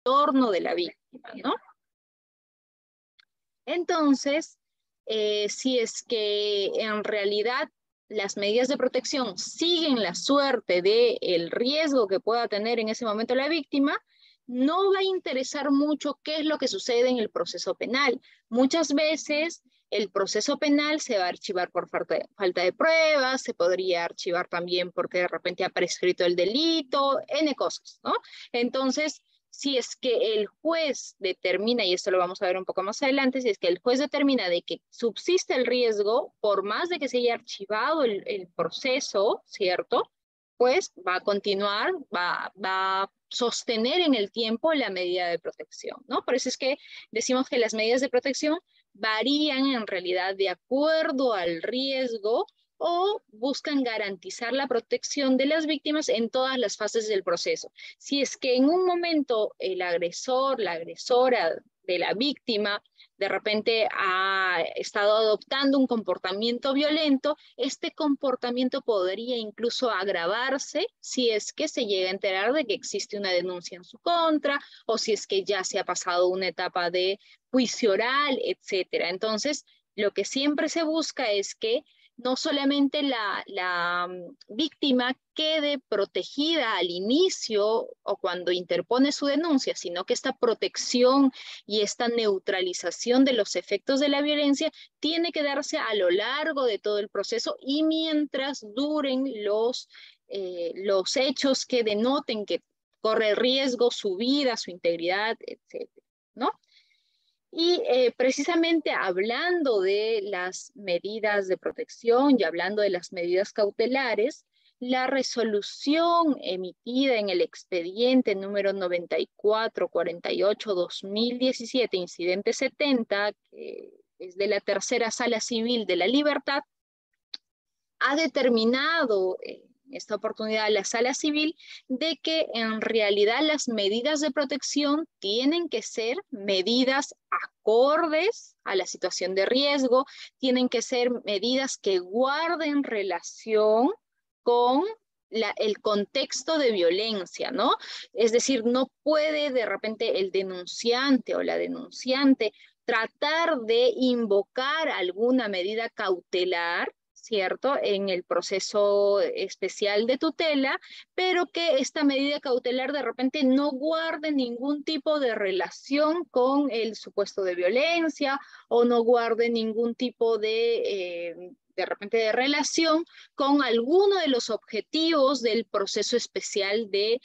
entorno de la víctima, ¿no? Entonces, si es que en realidad las medidas de protección siguen la suerte del riesgo que pueda tener en ese momento la víctima, no va a interesar mucho qué es lo que sucede en el proceso penal. Muchas veces el proceso penal se va a archivar por falta de pruebas, se podría archivar también porque de repente ha prescrito el delito, N cosas, ¿no? Entonces, si es que el juez determina, y esto lo vamos a ver un poco más adelante, si es que el juez determina de que subsiste el riesgo, por más de que se haya archivado el proceso, ¿cierto? Pues va a continuar, va a sostener en el tiempo la medida de protección, ¿no? Por eso es que decimos que las medidas de protección varían en realidad de acuerdo al riesgo o buscan garantizar la protección de las víctimas en todas las fases del proceso. Si es que en un momento el agresor, la agresora de la víctima, de repente ha estado adoptando un comportamiento violento, este comportamiento podría incluso agravarse si es que se llega a enterar de que existe una denuncia en su contra o si es que ya se ha pasado una etapa de juicio oral, etcétera. Entonces, lo que siempre se busca es que no solamente la víctima quede protegida al inicio o cuando interpone su denuncia, sino que esta protección y esta neutralización de los efectos de la violencia tiene que darse a lo largo de todo el proceso y mientras duren los hechos que denoten que corre riesgo su vida, su integridad, etcétera, ¿no? Y precisamente hablando de las medidas de protección y hablando de las medidas cautelares, la resolución emitida en el expediente número 9448-2017, incidente 70, que es de la Tercera Sala Civil de la Libertad, ha determinado esta oportunidad la Sala Civil de que en realidad las medidas de protección tienen que ser medidas acordes a la situación de riesgo, tienen que ser medidas que guarden relación con el contexto de violencia, ¿no? Es decir, no puede de repente el denunciante o la denunciante tratar de invocar alguna medida cautelar, ¿cierto?, en el proceso especial de tutela, pero que esta medida cautelar de repente no guarde ningún tipo de relación con el supuesto de violencia o no guarde ningún tipo de repente de relación con alguno de los objetivos del proceso especial de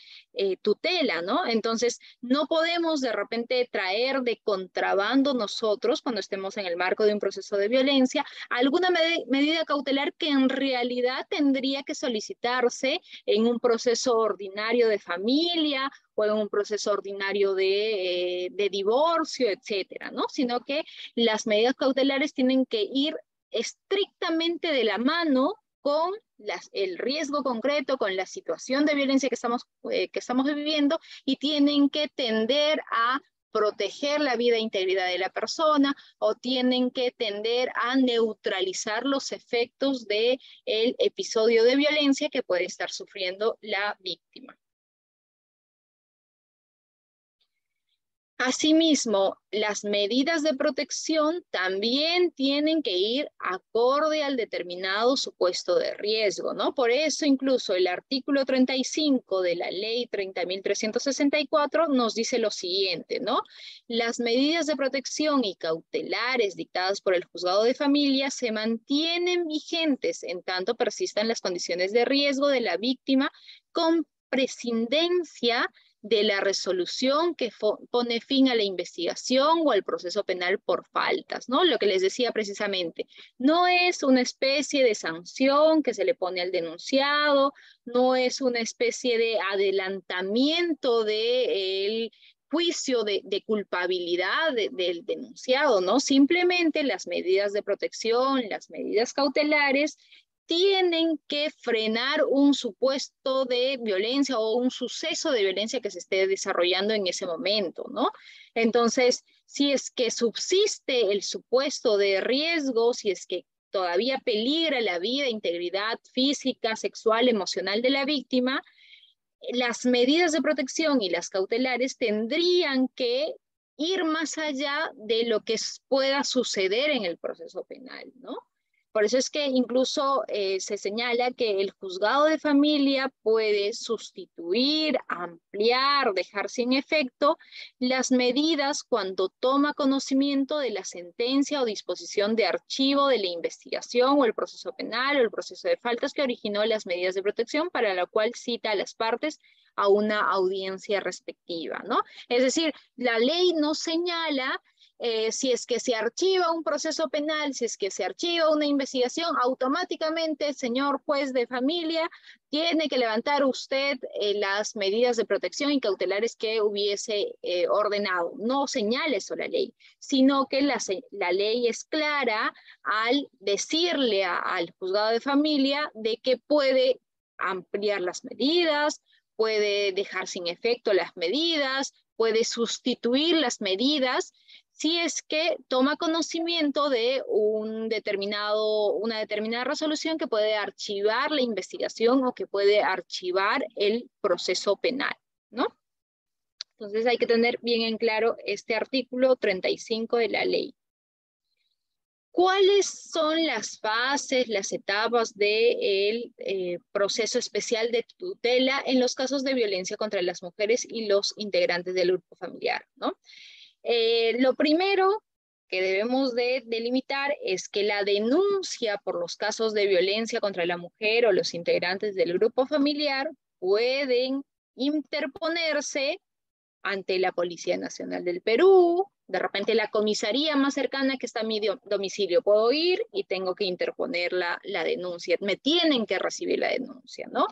tutela, ¿no? Entonces, no podemos de repente traer de contrabando nosotros, cuando estemos en el marco de un proceso de violencia, alguna medida cautelar que en realidad tendría que solicitarse en un proceso ordinario de familia o en un proceso ordinario de divorcio, etcétera, ¿no? Sino que las medidas cautelares tienen que ir estrictamente de la mano con el riesgo concreto, con la situación de violencia que estamos viviendo y tienen que tender a proteger la vida e integridad de la persona o tienen que tender a neutralizar los efectos del episodio de violencia que puede estar sufriendo la víctima. Asimismo, las medidas de protección también tienen que ir acorde al determinado supuesto de riesgo, ¿no? Por eso incluso el artículo 35 de la ley 30.364 nos dice lo siguiente, ¿no? Las medidas de protección y cautelares dictadas por el juzgado de familia se mantienen vigentes en tanto persistan las condiciones de riesgo de la víctima con prescindencia de la resolución que pone fin a la investigación o al proceso penal por faltas, ¿no? Lo que les decía precisamente, no es una especie de sanción que se le pone al denunciado, no es una especie de adelantamiento del juicio de culpabilidad del denunciado, ¿no? Simplemente las medidas de protección, las medidas cautelares tienen que frenar un supuesto de violencia o un suceso de violencia que se esté desarrollando en ese momento, ¿no? Entonces, si es que subsiste el supuesto de riesgo, si es que todavía peligra la vida, integridad física, sexual, emocional de la víctima, las medidas de protección y las cautelares tendrían que ir más allá de lo que pueda suceder en el proceso penal, ¿no? Por eso es que incluso se señala que el juzgado de familia puede sustituir, ampliar, dejar sin efecto las medidas cuando toma conocimiento de la sentencia o disposición de archivo de la investigación o el proceso penal o el proceso de faltas que originó las medidas de protección, para la cual cita a las partes a una audiencia respectiva, ¿no? Es decir, la ley no señala si es que se archiva un proceso penal, si es que se archiva una investigación, automáticamente, señor juez de familia, tiene que levantar usted las medidas de protección y cautelares que hubiese ordenado. No señala eso la ley, sino que la ley es clara al decirle al juzgado de familia de que puede ampliar las medidas, puede dejar sin efecto las medidas, puede sustituir las medidas si es que toma conocimiento de una determinada resolución que puede archivar la investigación o que puede archivar el proceso penal, ¿no? Entonces hay que tener bien en claro este artículo 35 de la ley. ¿Cuáles son las fases, las etapas del proceso especial de tutela en los casos de violencia contra las mujeres y los integrantes del grupo familiar, ¿no? Lo primero que debemos de delimitar es que la denuncia por los casos de violencia contra la mujer o los integrantes del grupo familiar pueden interponerse ante la Policía Nacional del Perú, de repente la comisaría más cercana que está a mi domicilio. Puedo ir y tengo que interponer la denuncia, me tienen que recibir la denuncia, ¿no?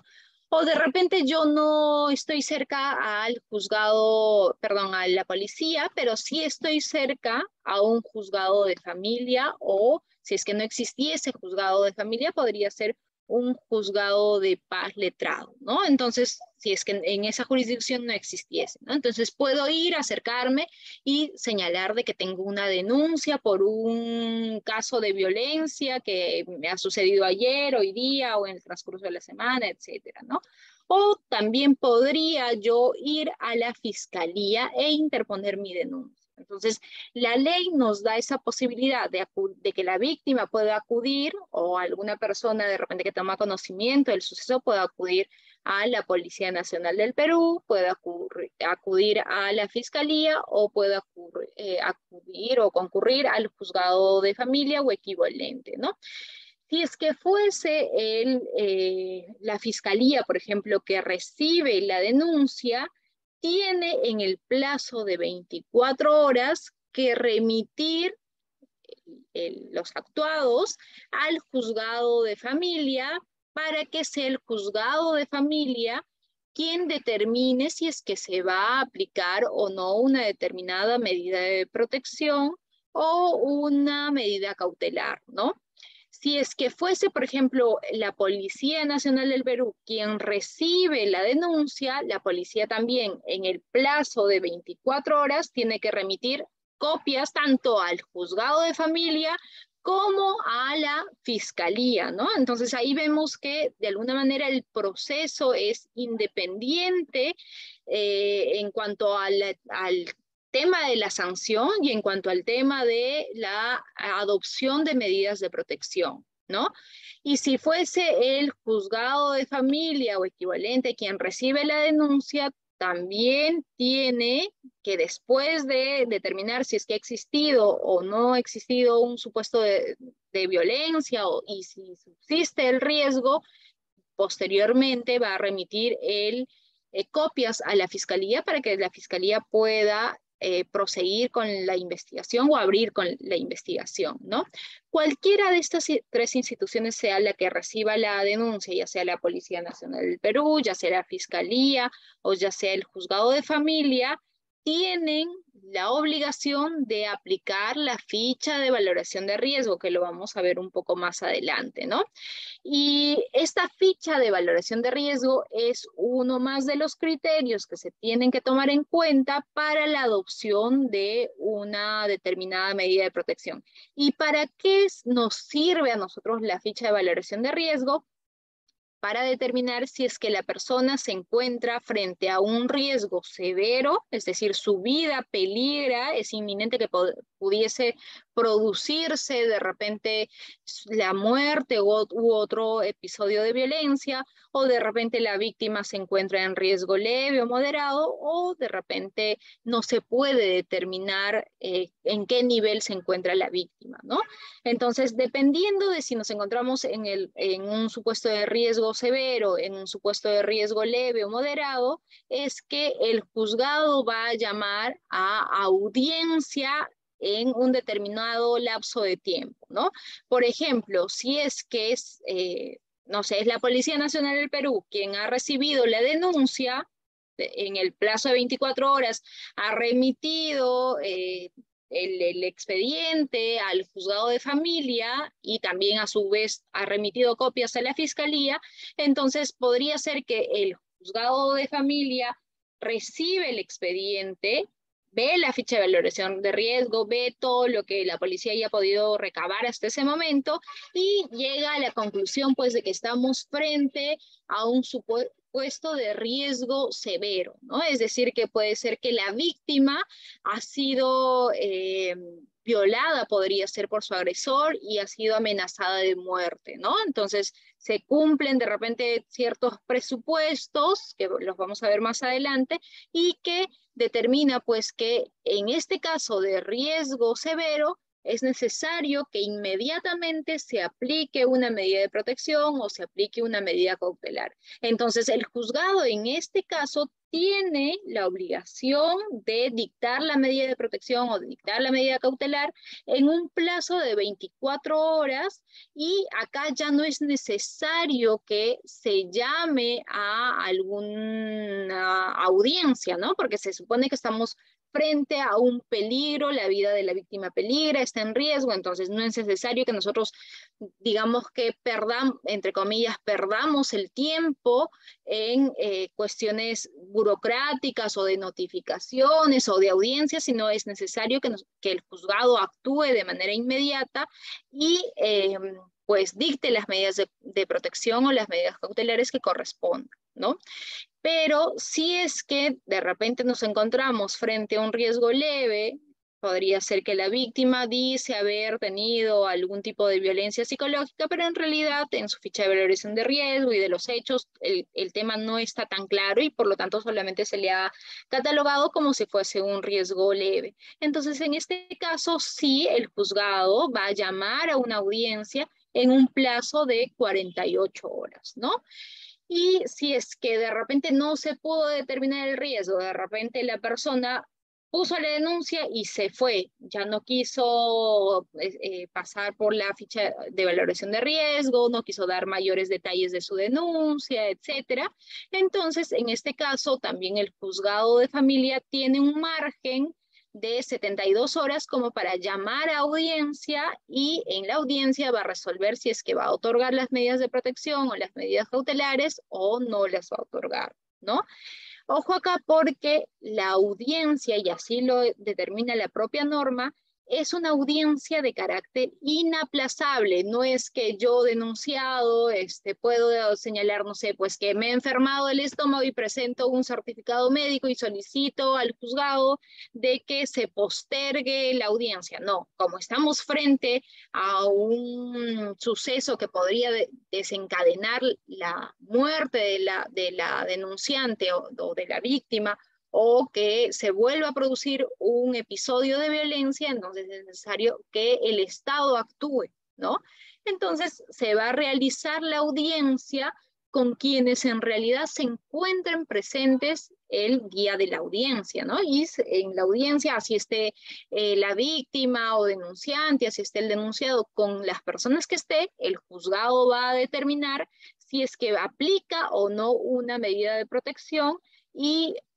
O de repente yo no estoy cerca al juzgado, perdón, a la policía, pero sí estoy cerca a un juzgado de familia, o si es que no existiese juzgado de familia, podría ser un juzgado de paz letrado, ¿no? Entonces, si es que en esa jurisdicción no existiese, ¿no? Entonces puedo ir, acercarme y señalar de que tengo una denuncia por un caso de violencia que me ha sucedido ayer, hoy día o en el transcurso de la semana, etcétera, ¿no? O también podría yo ir a la fiscalía e interponer mi denuncia. Entonces, la ley nos da esa posibilidad de que la víctima pueda acudir, o alguna persona de repente que toma conocimiento del suceso pueda acudir a la Policía Nacional del Perú, puede acudir a la Fiscalía o puede acudir o concurrir al juzgado de familia o equivalente, ¿no? Si es que fuese la Fiscalía, por ejemplo, que recibe la denuncia, tiene en el plazo de 24 horas que remitir los actuados al juzgado de familia para que sea el juzgado de familia quien determine si es que se va a aplicar o no una determinada medida de protección o una medida cautelar, ¿no? Si es que fuese, por ejemplo, la Policía Nacional del Perú quien recibe la denuncia, la policía también en el plazo de 24 horas tiene que remitir copias tanto al juzgado de familia como a la fiscalía, ¿no? Entonces ahí vemos que de alguna manera el proceso es independiente en cuanto al tema de la sanción y en cuanto al tema de la adopción de medidas de protección, ¿no? Y si fuese el juzgado de familia o equivalente quien recibe la denuncia, también tiene que, después de determinar si es que ha existido o no ha existido un supuesto de violencia y si subsiste el riesgo, posteriormente va a remitir copias a la fiscalía para que la fiscalía pueda proseguir con la investigación o abrir con la investigación, ¿no? Cualquiera de estas tres instituciones, sea la que reciba la denuncia, ya sea la Policía Nacional del Perú, ya sea la Fiscalía o ya sea el Juzgado de Familia, tienen la obligación de aplicar la ficha de valoración de riesgo, que lo vamos a ver un poco más adelante, ¿no? Y esta ficha de valoración de riesgo es uno más de los criterios que se tienen que tomar en cuenta para la adopción de una determinada medida de protección. ¿Y para qué nos sirve a nosotros la ficha de valoración de riesgo? para determinar si es que la persona se encuentra frente a un riesgo severo, es decir, su vida peligra, es inminente que pudiese producirse de repente la muerte u otro episodio de violencia, o de repente la víctima se encuentra en riesgo leve o moderado, o de repente no se puede determinar en qué nivel se encuentra la víctima, ¿no? Entonces, dependiendo de si nos encontramos en un supuesto de riesgo severo, en un supuesto de riesgo leve o moderado, es que el juzgado va a llamar a audiencia en un determinado lapso de tiempo, ¿no? Por ejemplo, si es que no sé, es la Policía Nacional del Perú quien ha recibido la denuncia, en el plazo de 24 horas ha remitido el expediente al juzgado de familia y también a su vez ha remitido copias a la fiscalía, entonces podría ser que el juzgado de familia recibe el expediente, ve la ficha de valoración de riesgo, ve todo lo que la policía haya podido recabar hasta ese momento y llega a la conclusión pues de que estamos frente a un supuesto de riesgo severo, ¿no? Es decir, que puede ser que la víctima ha sido violada, podría ser por su agresor, y ha sido amenazada de muerte, ¿no? Entonces, se cumplen de repente ciertos presupuestos, que los vamos a ver más adelante, y que determina pues que en este caso de riesgo severo, es necesario que inmediatamente se aplique una medida de protección o se aplique una medida cautelar. Entonces, el juzgado en este caso tiene la obligación de dictar la medida de protección o de dictar la medida cautelar en un plazo de 24 horas, y acá ya no es necesario que se llame a alguna audiencia, ¿no? Porque se supone que estamos frente a un peligro, la vida de la víctima peligra, está en riesgo, entonces no es necesario que nosotros digamos que perdamos, entre comillas, perdamos el tiempo en cuestiones burocráticas o de notificaciones o de audiencias, sino es necesario que el juzgado actúe de manera inmediata y pues dicte las medidas de protección o las medidas cautelares que correspondan, ¿no? Pero si es que de repente nos encontramos frente a un riesgo leve, podría ser que la víctima dice haber tenido algún tipo de violencia psicológica, pero en realidad en su ficha de valoración de riesgo y de los hechos el tema no está tan claro y por lo tanto solamente se le ha catalogado como si fuese un riesgo leve. Entonces, en este caso, sí, el juzgado va a llamar a una audiencia en un plazo de 48 horas, ¿no? Y si es que de repente no se pudo determinar el riesgo, de repente la persona puso la denuncia y se fue, ya no quiso pasar por la ficha de valoración de riesgo, no quiso dar mayores detalles de su denuncia, etcétera. Entonces, en este caso, también el juzgado de familia tiene un margen de 72 horas como para llamar a audiencia, y en la audiencia va a resolver si es que va a otorgar las medidas de protección o las medidas cautelares o no las va a otorgar, ¿no? Ojo acá, porque la audiencia, y así lo determina la propia norma, es una audiencia de carácter inaplazable. No es que yo denunciado puedo señalar, no sé, pues que me he enfermado el estómago y presento un certificado médico y solicito al juzgado de que se postergue la audiencia. No, como estamos frente a un suceso que podría desencadenar la muerte de la denunciante o de la víctima, o que se vuelva a producir un episodio de violencia, entonces es necesario que el Estado actúe, ¿no? Entonces se va a realizar la audiencia con quienes en realidad se encuentren presentes el día de la audiencia, ¿no? Y en la audiencia, así esté la víctima o denunciante, así esté el denunciado, con las personas que esté, el juzgado va a determinar si es que aplica o no una medida de protección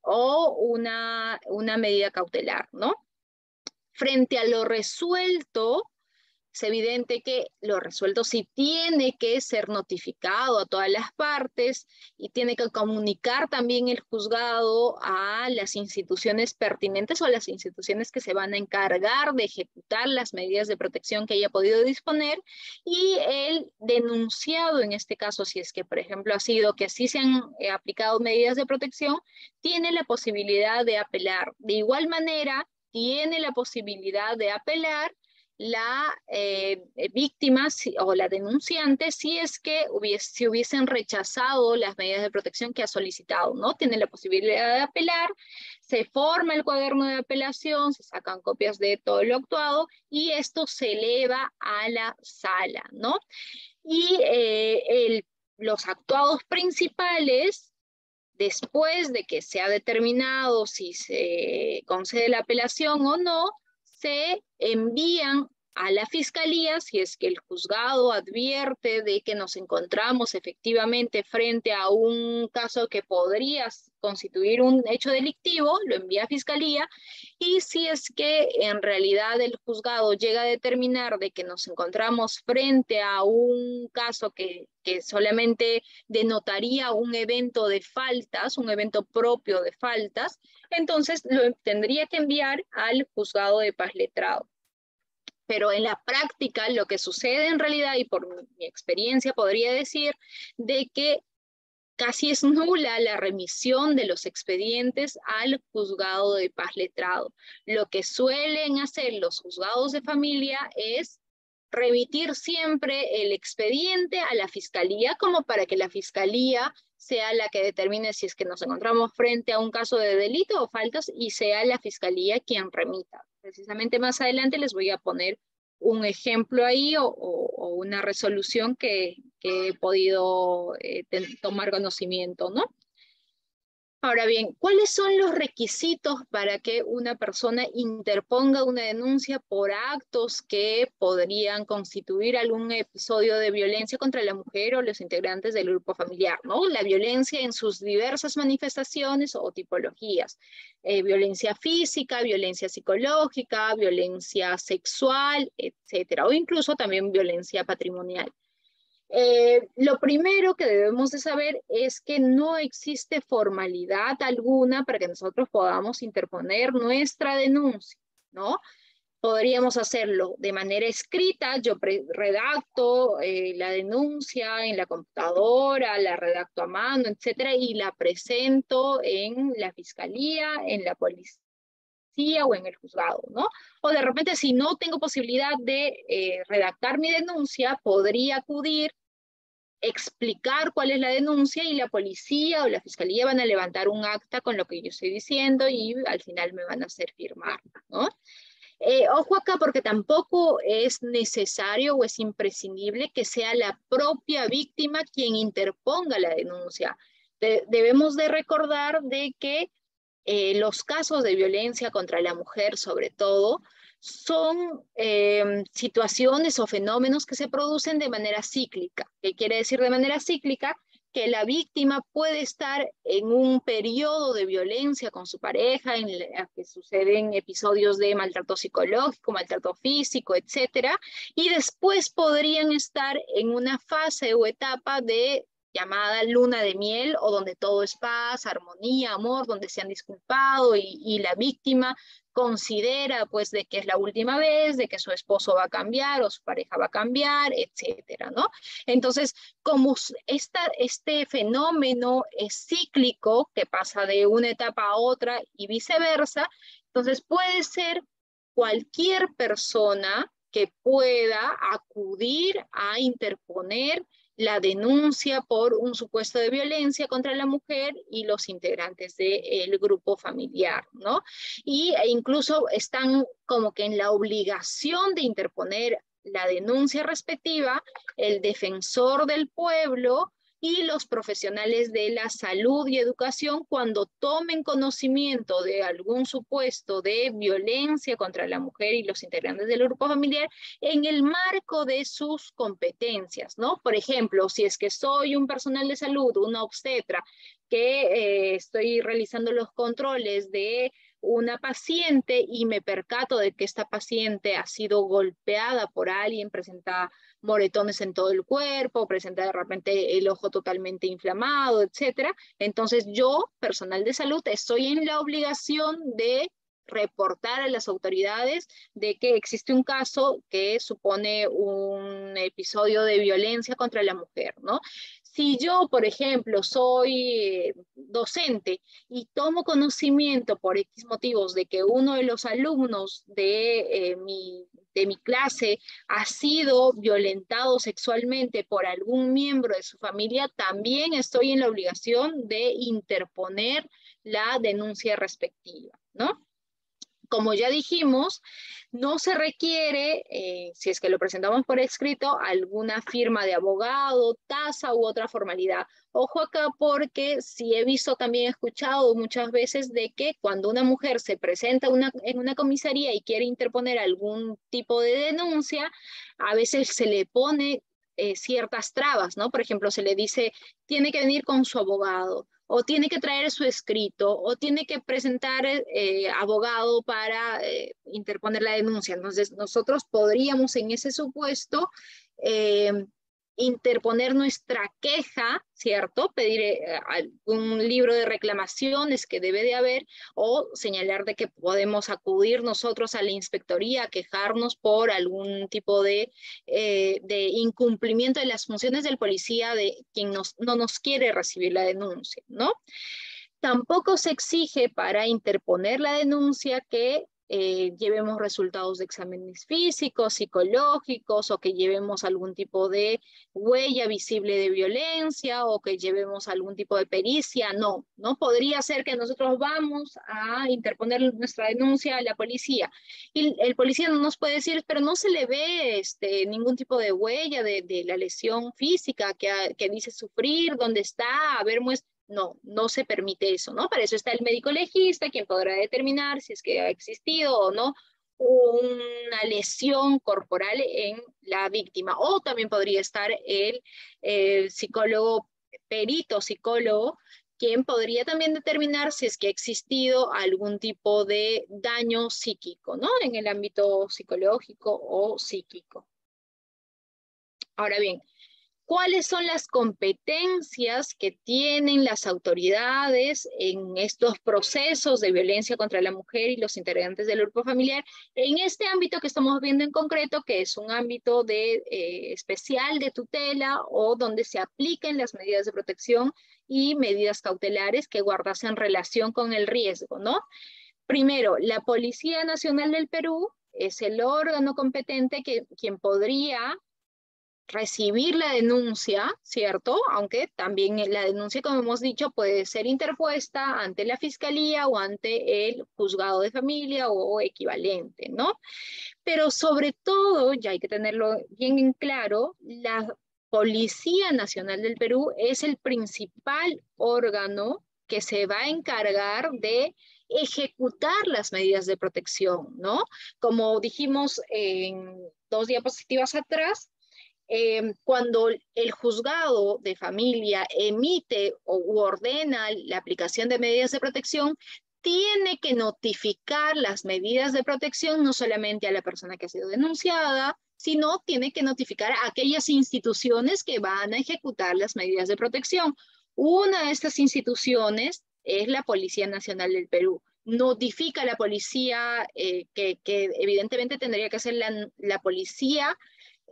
o una medida cautelar, ¿no? Frente a lo resuelto, Es evidente que lo resuelto sí tiene que ser notificado a todas las partes y tiene que comunicar también el juzgado a las instituciones pertinentes o a las instituciones que se van a encargar de ejecutar las medidas de protección que haya podido disponer, y el denunciado, en este caso, si es que por ejemplo ha sido que sí se han aplicado medidas de protección, tiene la posibilidad de apelar. De igual manera, tiene la posibilidad de apelar la víctima o la denunciante si es que si hubiesen rechazado las medidas de protección que ha solicitado, ¿no? Tiene la posibilidad de apelar, se forma el cuaderno de apelación, se sacan copias de todo lo actuado y esto se eleva a la sala, ¿no? Y los actuados principales, después de que se ha determinado si se concede la apelación o no, se envían a la fiscalía si es que el juzgado advierte de que nos encontramos efectivamente frente a un caso que podría constituir un hecho delictivo, lo envía a fiscalía, y si es que en realidad el juzgado llega a determinar de que nos encontramos frente a un caso que solamente denotaría un evento de faltas, un evento propio de faltas, entonces lo tendría que enviar al juzgado de paz letrado. Pero en la práctica lo que sucede en realidad, y por mi experiencia podría decir, de que casi es nula la remisión de los expedientes al juzgado de paz letrado. Lo que suelen hacer los juzgados de familia es remitir siempre el expediente a la fiscalía, como para que la fiscalía sea la que determine si es que nos encontramos frente a un caso de delito o faltas y sea la fiscalía quien remita. Precisamente más adelante les voy a poner un ejemplo ahí o una resolución que he podido tomar conocimiento, ¿no? Ahora bien, ¿cuáles son los requisitos para que una persona interponga una denuncia por actos que podrían constituir algún episodio de violencia contra la mujer o los integrantes del grupo familiar, ¿no? La violencia en sus diversas manifestaciones o tipologías. Violencia física, violencia psicológica, violencia sexual, etcétera, o incluso también violencia patrimonial. Lo primero que debemos de saber es que no existe formalidad alguna para que nosotros podamos interponer nuestra denuncia, ¿no? Podríamos hacerlo de manera escrita, yo redacto la denuncia en la computadora, la redacto a mano, etcétera, y la presento en la fiscalía, en la policía o en el juzgado, ¿no? O de repente, si no tengo posibilidad de redactar mi denuncia, podría acudir, explicar cuál es la denuncia y la policía o la fiscalía van a levantar un acta con lo que yo estoy diciendo y al final me van a hacer firmar, ¿no? Ojo acá, porque tampoco es necesario o es imprescindible que sea la propia víctima quien interponga la denuncia. Debemos de recordar de que los casos de violencia contra la mujer, sobre todo, son situaciones o fenómenos que se producen de manera cíclica. ¿Qué quiere decir de manera cíclica? Que la víctima puede estar en un periodo de violencia con su pareja, en la que suceden episodios de maltrato psicológico, maltrato físico, etcétera, y después podrían estar en una fase o etapa de llamada luna de miel, o donde todo es paz, armonía, amor, donde se han disculpado y la víctima considera pues de que es la última vez, de que su esposo va a cambiar o su pareja va a cambiar, etcétera, ¿no? Entonces, como este fenómeno es cíclico, que pasa de una etapa a otra y viceversa, entonces puede ser cualquier persona que pueda acudir a interponer la denuncia por un supuesto de violencia contra la mujer y los integrantes del grupo familiar, ¿no? E incluso están como que en la obligación de interponer la denuncia respectiva el defensor del pueblo y los profesionales de la salud y educación cuando tomen conocimiento de algún supuesto de violencia contra la mujer y los integrantes del grupo familiar en el marco de sus competencias, ¿no? Por ejemplo, si es que soy un personal de salud, una obstetra, que estoy realizando los controles de una paciente y me percato de que esta paciente ha sido golpeada por alguien, presenta moretones en todo el cuerpo, presenta de repente el ojo totalmente inflamado, etcétera. Entonces yo, personal de salud, estoy en la obligación de reportar a las autoridades de que existe un caso que supone un episodio de violencia contra la mujer, ¿no? Si yo, por ejemplo, soy docente y tomo conocimiento por X motivos de que uno de los alumnos de mi clase ha sido violentado sexualmente por algún miembro de su familia, también estoy en la obligación de interponer la denuncia respectiva, ¿no? Como ya dijimos, no se requiere, si es que lo presentamos por escrito, alguna firma de abogado, tasa u otra formalidad. Ojo acá porque sí he visto, también he escuchado muchas veces de que cuando una mujer se presenta en una comisaría y quiere interponer algún tipo de denuncia, a veces se le pone ciertas trabas, ¿no? Por ejemplo, se le dice, tiene que venir con su abogado, o tiene que traer su escrito, o tiene que presentar abogado para interponer la denuncia. Entonces, nosotros podríamos en ese supuesto interponer nuestra queja, ¿cierto? Pedir algún libro de reclamaciones que debe de haber, o señalar de que podemos acudir nosotros a la inspectoría a quejarnos por algún tipo de incumplimiento de las funciones del policía de quien no nos quiere recibir la denuncia, ¿no? Tampoco se exige para interponer la denuncia que llevemos resultados de exámenes físicos, psicológicos, o que llevemos algún tipo de huella visible de violencia, o que llevemos algún tipo de pericia. No podría ser que nosotros vamos a interponer nuestra denuncia a la policía y el policía no nos puede decir, pero no se le ve ningún tipo de huella de la lesión física que dice sufrir, dónde está, a ver, muestra. No se permite eso, ¿no? Para eso está el médico legista, quien podrá determinar si es que ha existido o no una lesión corporal en la víctima. O también podría estar el psicólogo, perito psicólogo, quien podría también determinar si es que ha existido algún tipo de daño psíquico, ¿no? En el ámbito psicológico o psíquico. Ahora bien, ¿cuáles son las competencias que tienen las autoridades en estos procesos de violencia contra la mujer y los integrantes del grupo familiar? En este ámbito que estamos viendo en concreto, que es un ámbito especial de tutela, o donde se apliquen las medidas de protección y medidas cautelares que guardasen relación con el riesgo, ¿no? Primero, la Policía Nacional del Perú es el órgano competente quien podría recibir la denuncia, ¿cierto? Aunque también la denuncia, como hemos dicho, puede ser interpuesta ante la fiscalía o ante el juzgado de familia o equivalente, ¿no? Pero sobre todo, ya hay que tenerlo bien en claro, la Policía Nacional del Perú es el principal órgano que se va a encargar de ejecutar las medidas de protección, ¿no? Como dijimos en 2 diapositivas atrás, cuando el juzgado de familia emite u ordena la aplicación de medidas de protección, tiene que notificar las medidas de protección no solamente a la persona que ha sido denunciada, sino tiene que notificar a aquellas instituciones que van a ejecutar las medidas de protección. Una de estas instituciones es la Policía Nacional del Perú. Notifica a la policía, que evidentemente tendría que ser la policía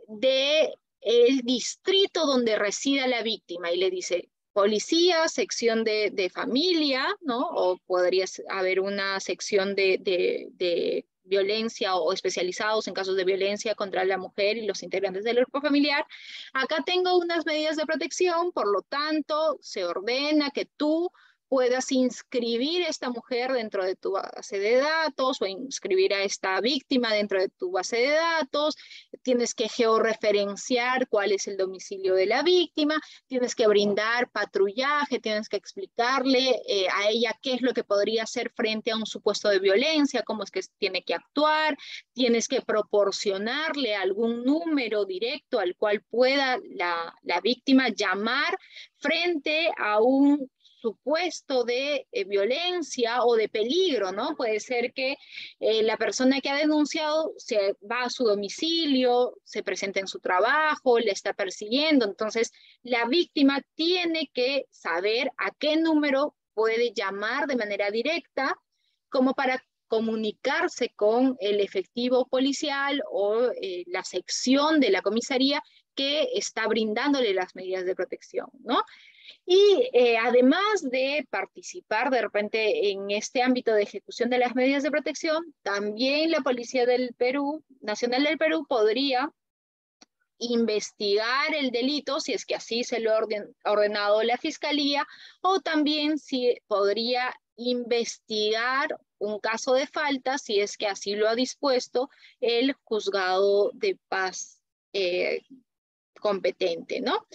de el distrito donde resida la víctima, y le dice policía, sección de familia, ¿no? O podría haber una sección de violencia o especializados en casos de violencia contra la mujer y los integrantes del grupo familiar. Acá tengo unas medidas de protección, por lo tanto, se ordena que tú puedas inscribir a esta mujer dentro de tu base de datos, o inscribir a esta víctima dentro de tu base de datos. Tienes que georreferenciar cuál es el domicilio de la víctima, tienes que brindar patrullaje, tienes que explicarle a ella qué es lo que podría hacer frente a un supuesto de violencia, cómo es que tiene que actuar, tienes que proporcionarle algún número directo al cual pueda la víctima llamar frente a un supuesto de violencia o de peligro, ¿no? Puede ser que la persona que ha denunciado se va a su domicilio, se presenta en su trabajo, le está persiguiendo. Entonces, la víctima tiene que saber a qué número puede llamar de manera directa como para comunicarse con el efectivo policial o la sección de la comisaría que está brindándole las medidas de protección, ¿no? Y además de participar de repente en este ámbito de ejecución de las medidas de protección, también la Policía del Perú, Nacional del Perú, podría investigar el delito si es que así se lo ha ordenado la Fiscalía, o también si podría investigar un caso de falta si es que así lo ha dispuesto el juzgado de paz competente, ¿no?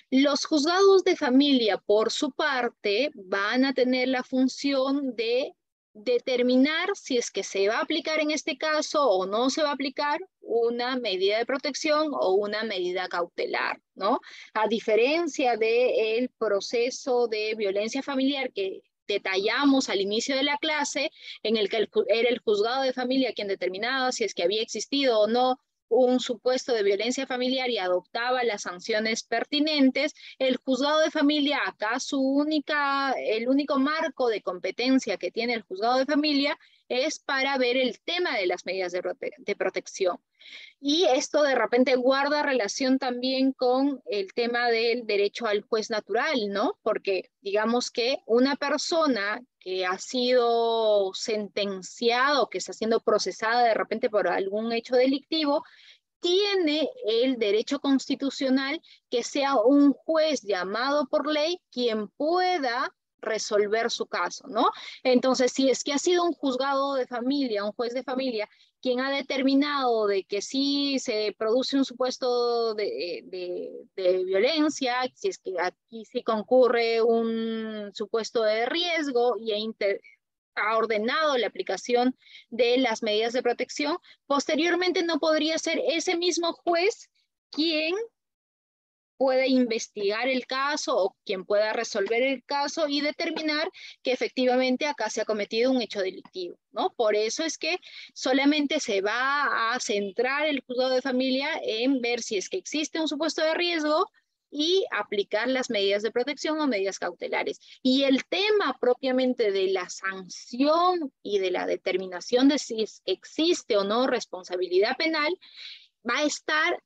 Los juzgados de familia, por su parte, van a tener la función de determinar si es que se va a aplicar en este caso o no se va a aplicar una medida de protección o una medida cautelar, ¿no? A diferencia del proceso de violencia familiar que detallamos al inicio de la clase, en el que era el juzgado de familia quien determinaba si es que había existido o no un supuesto de violencia familiar y adoptaba las sanciones pertinentes, el juzgado de familia, acá el único marco de competencia que tiene el juzgado de familia es para ver el tema de las medidas de protección. Y esto de repente guarda relación también con el tema del derecho al juez natural, ¿no? Porque digamos que una persona que ha sido sentenciada o que está siendo procesada de repente por algún hecho delictivo, tiene el derecho constitucional que sea un juez llamado por ley quien pueda resolver su caso, ¿no? Entonces, si es que ha sido un juzgado de familia, un juez de familia, quien ha determinado de que sí se produce un supuesto de violencia, si es que aquí sí concurre un supuesto de riesgo y ha ordenado la aplicación de las medidas de protección, posteriormente no podría ser ese mismo juez quien puede investigar el caso o quien pueda resolver el caso y determinar que efectivamente acá se ha cometido un hecho delictivo, ¿no? Por eso es que solamente se va a centrar el juzgado de familia en ver si es que existe un supuesto de riesgo y aplicar las medidas de protección o medidas cautelares. Y el tema propiamente de la sanción y de la determinación de si existe o no responsabilidad penal va a estar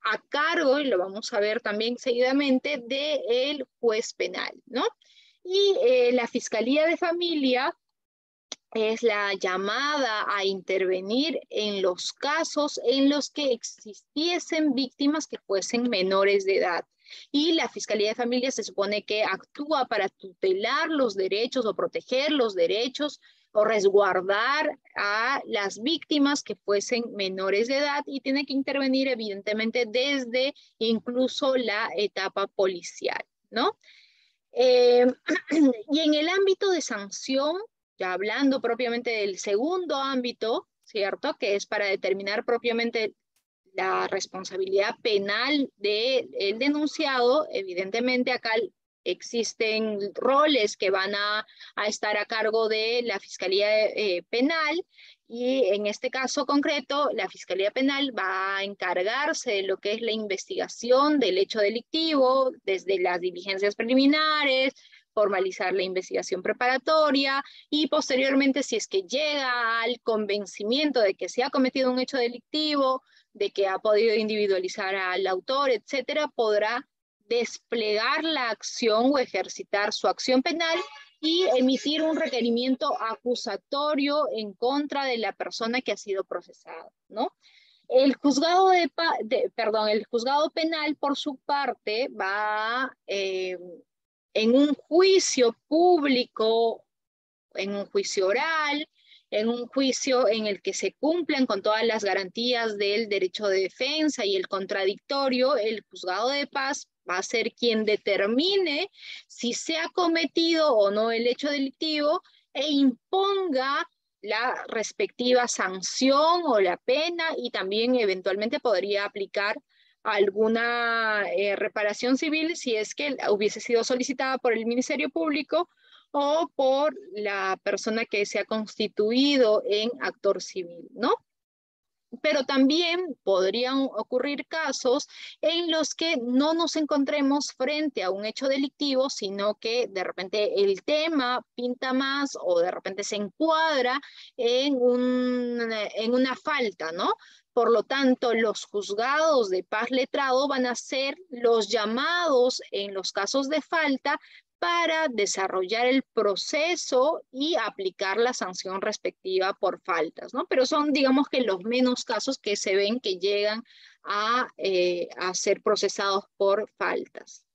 a cargo, y lo vamos a ver también seguidamente, del juez penal, ¿no? Y la Fiscalía de Familia es la llamada a intervenir en los casos en los que existiesen víctimas que fuesen menores de edad. Y la Fiscalía de Familia se supone que actúa para tutelar los derechos o proteger los derechos o resguardar a las víctimas que fuesen menores de edad y tiene que intervenir evidentemente desde incluso la etapa policial, ¿no? Y en el ámbito de sanción, ya hablando propiamente del segundo ámbito, ¿cierto? Que es para determinar propiamente la responsabilidad penal del denunciado, evidentemente acá existen roles que van a estar a cargo de la Fiscalía Penal y en este caso concreto la Fiscalía Penal va a encargarse de lo que es la investigación del hecho delictivo desde las diligencias preliminares, formalizar la investigación preparatoria y posteriormente si es que llega al convencimiento de que se ha cometido un hecho delictivo, de que ha podido individualizar al autor, etcétera, podrá desplegar la acción o ejercitar su acción penal y emitir un requerimiento acusatorio en contra de la persona que ha sido procesada, ¿no? El juzgado, el juzgado penal, por su parte, va en un juicio público, en un juicio oral, en un juicio en el que se cumplen con todas las garantías del derecho de defensa y el contradictorio, el juzgado de paz va a ser quien determine si se ha cometido o no el hecho delictivo e imponga la respectiva sanción o la pena y también eventualmente podría aplicar alguna reparación civil si es que hubiese sido solicitada por el Ministerio Público o por la persona que se ha constituido en actor civil, ¿no? Pero también podrían ocurrir casos en los que no nos encontremos frente a un hecho delictivo, sino que de repente el tema pinta más o de repente se encuadra en una falta, ¿no? Por lo tanto, los juzgados de paz letrado van a ser los llamados en los casos de falta para desarrollar el proceso y aplicar la sanción respectiva por faltas, ¿no? Pero son, digamos que los menos casos que se ven que llegan a ser procesados por faltas.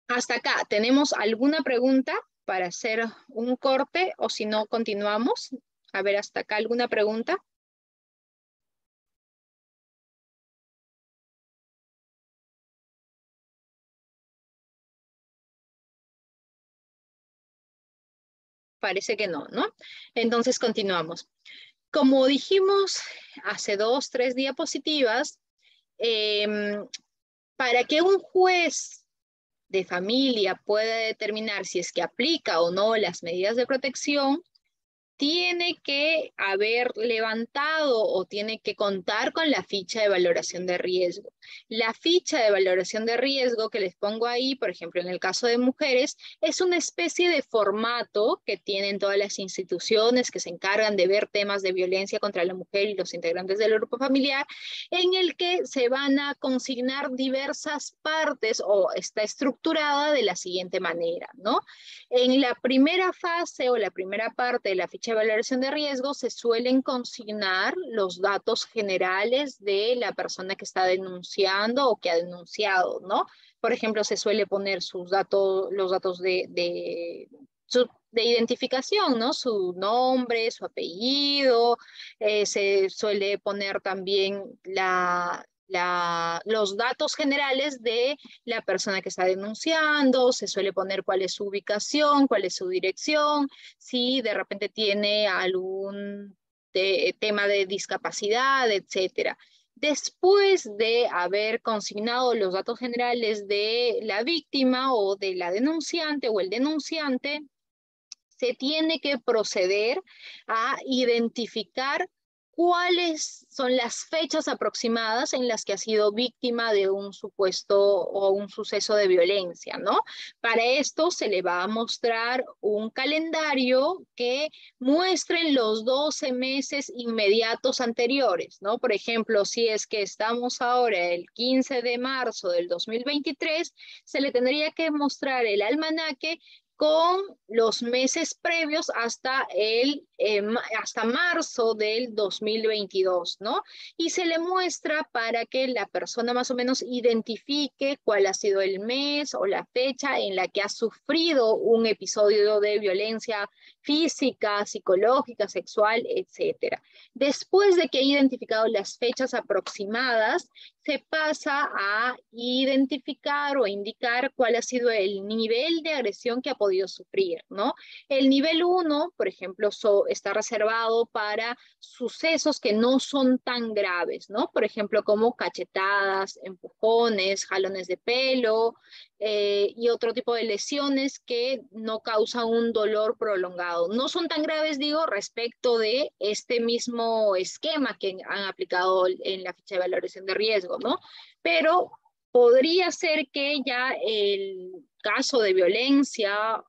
Hasta acá, ¿tenemos alguna pregunta para hacer un corte o si no, continuamos? A ver, hasta acá, ¿alguna pregunta? Parece que no, ¿no? Entonces continuamos. Como dijimos hace 2, 3 diapositivas, para que un juez de familia pueda determinar si es que aplica o no las medidas de protección, tiene que haber levantado o tiene que contar con la ficha de valoración de riesgo. La ficha de valoración de riesgo que les pongo ahí, por ejemplo, en el caso de mujeres, es una especie de formato que tienen todas las instituciones que se encargan de ver temas de violencia contra la mujer y los integrantes del grupo familiar, en el que se van a consignar diversas partes o está estructurada de la siguiente manera, ¿no? En la primera fase o la primera parte de la ficha de valoración de riesgo se suelen consignar los datos generales de la persona que está denunciando o que ha denunciado, ¿no? Por ejemplo, se suele poner sus datos, los datos de identificación, ¿no? Su nombre, su apellido, se suele poner también los datos generales de la persona que está denunciando, se suele poner cuál es su ubicación, cuál es su dirección, si de repente tiene algún tema de discapacidad, etcétera. Después de haber consignado los datos generales de la víctima o de la denunciante o el denunciante, se tiene que proceder a identificar cuáles son las fechas aproximadas en las que ha sido víctima de un supuesto o un suceso de violencia, ¿no? Para esto se le va a mostrar un calendario que muestre los 12 meses inmediatos anteriores, ¿no? Por ejemplo, si es que estamos ahora el 15 de marzo del 2023, se le tendría que mostrar el almanaque con los meses previos hasta marzo del 2022, ¿no? Y se le muestra para que la persona más o menos identifique cuál ha sido el mes o la fecha en la que ha sufrido un episodio de violencia física, psicológica, sexual, etcétera. Después de que ha identificado las fechas aproximadas, se pasa a identificar o indicar cuál ha sido el nivel de agresión que ha podido sufrir, ¿no? El nivel 1, por ejemplo, está reservado para sucesos que no son tan graves, ¿no? Por ejemplo, como cachetadas, empujones, jalones de pelo y otro tipo de lesiones que no causan un dolor prolongado. No son tan graves, digo, respecto de este mismo esquema que han aplicado en la ficha de valoración de riesgo, ¿no? Pero podría ser que ya el caso de violencia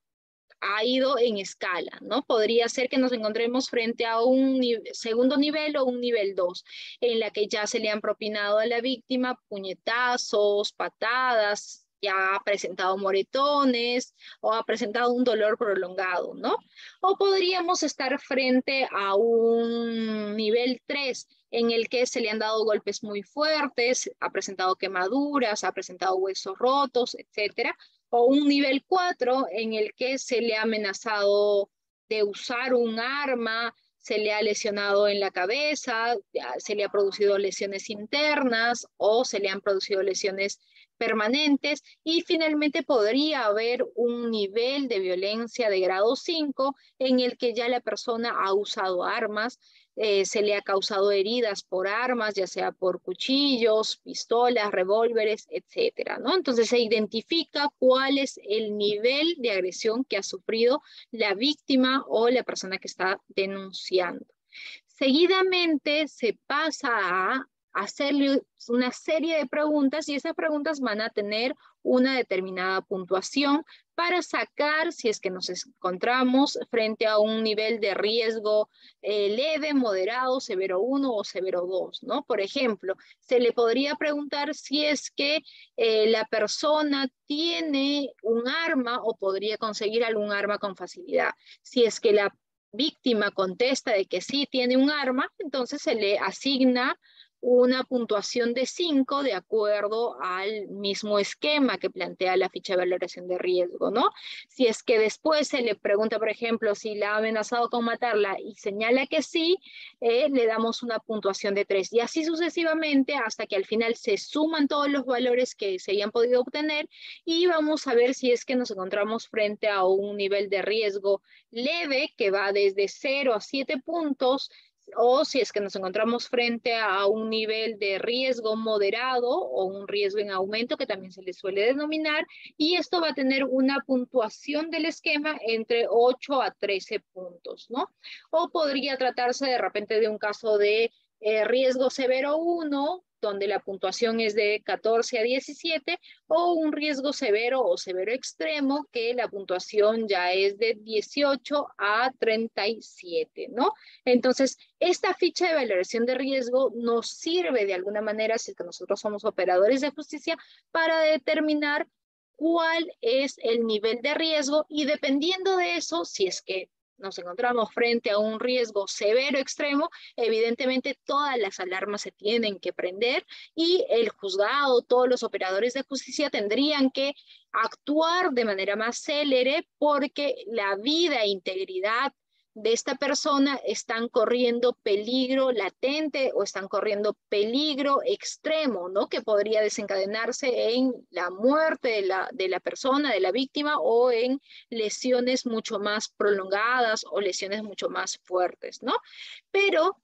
ha ido en escala, ¿no? Podría ser que nos encontremos frente a un segundo nivel o un nivel 2, en la que ya se le han propinado a la víctima puñetazos, patadas, ya ha presentado moretones o ha presentado un dolor prolongado, ¿no? O podríamos estar frente a un nivel 3, en el que se le han dado golpes muy fuertes, ha presentado quemaduras, ha presentado huesos rotos, etcétera, o un nivel 4 en el que se le ha amenazado de usar un arma, se le ha lesionado en la cabeza, se le ha producido lesiones internas o se le han producido lesiones permanentes, y finalmente podría haber un nivel de violencia de grado 5 en el que ya la persona ha usado armas, se le ha causado heridas por armas, ya sea por cuchillos, pistolas, revólveres, etcétera, ¿no? Entonces se identifica cuál es el nivel de agresión que ha sufrido la víctima o la persona que está denunciando. Seguidamente se pasa a hacerle una serie de preguntas, y esas preguntas van a tener una determinada puntuación para sacar si es que nos encontramos frente a un nivel de riesgo leve, moderado, severo 1 o severo 2, ¿no? Por ejemplo, se le podría preguntar si es que la persona tiene un arma o podría conseguir algún arma con facilidad. Si es que la víctima contesta de que sí tiene un arma, entonces se le asigna una puntuación de 5 de acuerdo al mismo esquema que plantea la ficha de valoración de riesgo, ¿no? Si es que después se le pregunta, por ejemplo, si la ha amenazado con matarla y señala que sí, le damos una puntuación de 3, y así sucesivamente hasta que al final se suman todos los valores que se hayan podido obtener, y vamos a ver si es que nos encontramos frente a un nivel de riesgo leve que va desde 0 a 7 puntos, o si es que nos encontramos frente a un nivel de riesgo moderado o un riesgo en aumento, que también se le suele denominar, y esto va a tener una puntuación del esquema entre 8 a 13 puntos, ¿no? O podría tratarse de repente de un caso de riesgo severo 1, donde la puntuación es de 14 a 17, o un riesgo severo o severo extremo, que la puntuación ya es de 18 a 37, ¿no? Entonces, esta ficha de valoración de riesgo nos sirve de alguna manera, si es que nosotros somos operadores de justicia, para determinar cuál es el nivel de riesgo, y dependiendo de eso, si es que nos encontramos frente a un riesgo severo extremo, evidentemente todas las alarmas se tienen que prender, y el juzgado, todos los operadores de justicia tendrían que actuar de manera más célere, porque la vida e integridad de esta persona están corriendo peligro latente o están corriendo peligro extremo, ¿no? Que podría desencadenarse en la muerte de la persona, de la víctima, o en lesiones mucho más prolongadas o lesiones mucho más fuertes, ¿no? Pero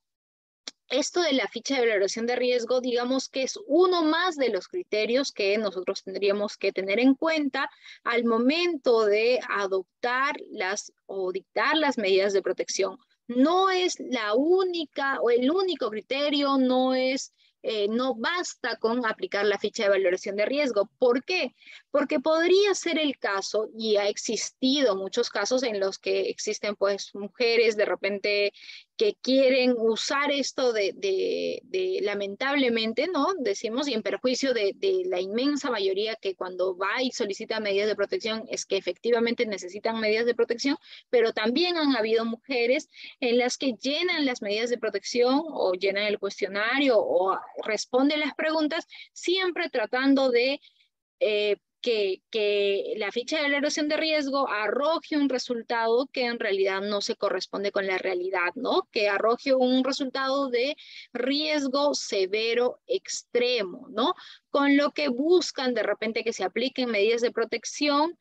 esto de la ficha de valoración de riesgo, digamos que es uno más de los criterios que nosotros tendríamos que tener en cuenta al momento de adoptar o dictar las medidas de protección. No es la única o el único criterio, no basta con aplicar la ficha de valoración de riesgo. ¿Por qué? Porque podría ser el caso, y ha existido muchos casos en los que existen pues mujeres de repente que quieren usar esto lamentablemente, ¿no? Decimos, y en perjuicio de la inmensa mayoría que cuando va y solicita medidas de protección es que efectivamente necesitan medidas de protección, pero también han habido mujeres en las que llenan las medidas de protección o llenan el cuestionario o responden las preguntas, siempre tratando de que la ficha de valoración de riesgo arroje un resultado que en realidad no se corresponde con la realidad, ¿no? Que arroje un resultado de riesgo severo extremo, ¿no? Con lo que buscan de repente que se apliquen medidas de protección,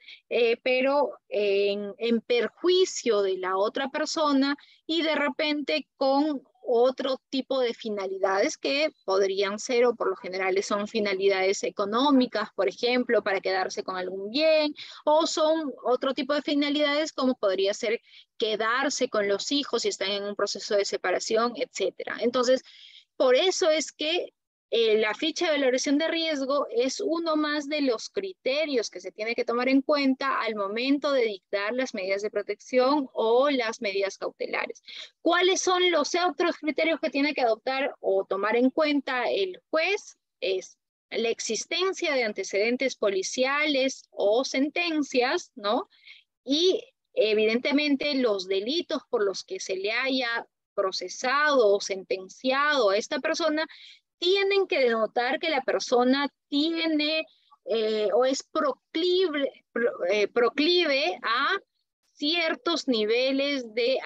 pero en perjuicio de la otra persona, y de repente con otro tipo de finalidades que podrían ser, o por lo general son finalidades económicas, por ejemplo, para quedarse con algún bien, o son otro tipo de finalidades como podría ser quedarse con los hijos si están en un proceso de separación, etcétera. Entonces, por eso es que la ficha de valoración de riesgo es uno más de los criterios que se tiene que tomar en cuenta al momento de dictar las medidas de protección o las medidas cautelares. ¿Cuáles son los otros criterios que tiene que adoptar o tomar en cuenta el juez? Es la existencia de antecedentes policiales o sentencias, ¿no? Y evidentemente los delitos por los que se le haya procesado o sentenciado a esta persona tienen que denotar que la persona tiene o es proclive a ciertos niveles de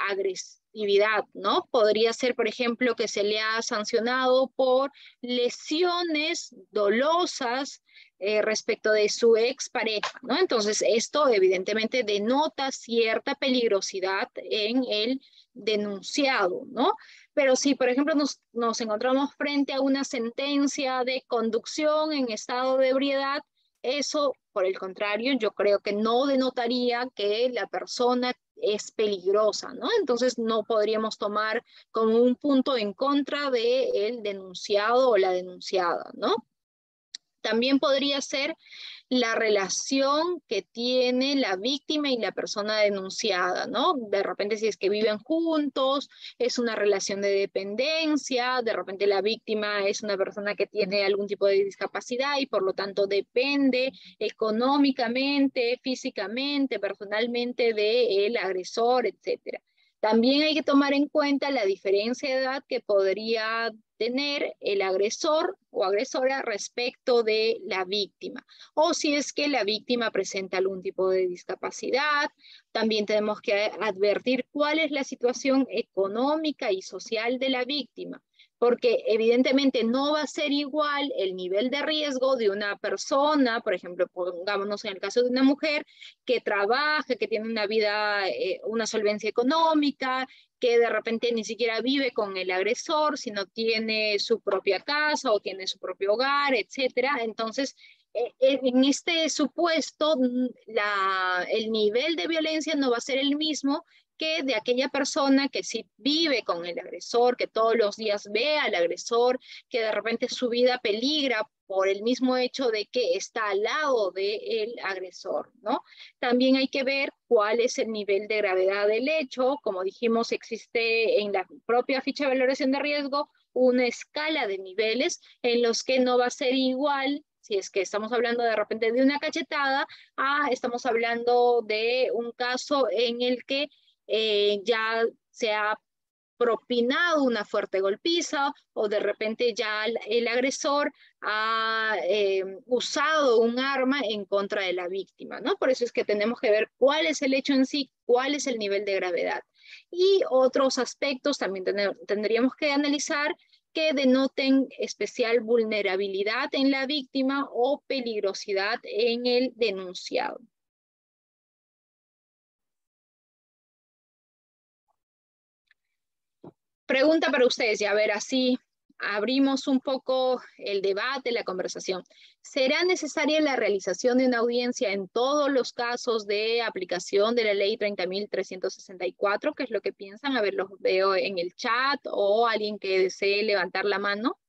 actividad, ¿no? Podría ser, por ejemplo, que se le ha sancionado por lesiones dolosas respecto de su expareja, ¿no? Entonces, esto evidentemente denota cierta peligrosidad en el denunciado, ¿no? Pero si, por ejemplo, nos encontramos frente a una sentencia de conducción en estado de ebriedad, eso, por el contrario, yo creo que no denotaría que la persona es peligrosa, ¿no? Entonces no podríamos tomar como un punto en contra del denunciado o la denunciada, ¿no? También podría ser la relación que tiene la víctima y la persona denunciada, ¿no? De repente si es que viven juntos, es una relación de dependencia, de repente la víctima es una persona que tiene algún tipo de discapacidad y por lo tanto depende económicamente, físicamente, personalmente del agresor, etcétera. También hay que tomar en cuenta la diferencia de edad que podría tener el agresor o agresora respecto de la víctima. O si es que la víctima presenta algún tipo de discapacidad, también tenemos que advertir cuál es la situación económica y social de la víctima, porque evidentemente no va a ser igual el nivel de riesgo de una persona, por ejemplo, pongámonos en el caso de una mujer que trabaja, que tiene una vida, una solvencia económica, que de repente ni siquiera vive con el agresor, sino tiene su propia casa o tiene su propio hogar, etcétera. Entonces, en este supuesto, el nivel de violencia no va a ser el mismo que de aquella persona que sí vive con el agresor, que todos los días ve al agresor, que de repente su vida peligra por el mismo hecho de que está al lado del agresor, ¿no? También hay que ver cuál es el nivel de gravedad del hecho. Como dijimos, existe en la propia ficha de valoración de riesgo una escala de niveles en los que no va a ser igual si es que estamos hablando de repente de una cachetada, estamos hablando de un caso en el que ya se ha propinado una fuerte golpiza o de repente ya el agresor ha usado un arma en contra de la víctima, ¿no? Por eso es que tenemos que ver cuál es el hecho en sí, cuál es el nivel de gravedad. Y otros aspectos también tendríamos que analizar que denoten especial vulnerabilidad en la víctima o peligrosidad en el denunciado. Pregunta para ustedes, y a ver, así abrimos un poco el debate, la conversación. ¿Será necesaria la realización de una audiencia en todos los casos de aplicación de la ley 30.364? ¿Qué es lo que piensan? A ver, los veo en el chat o alguien que desee levantar la mano.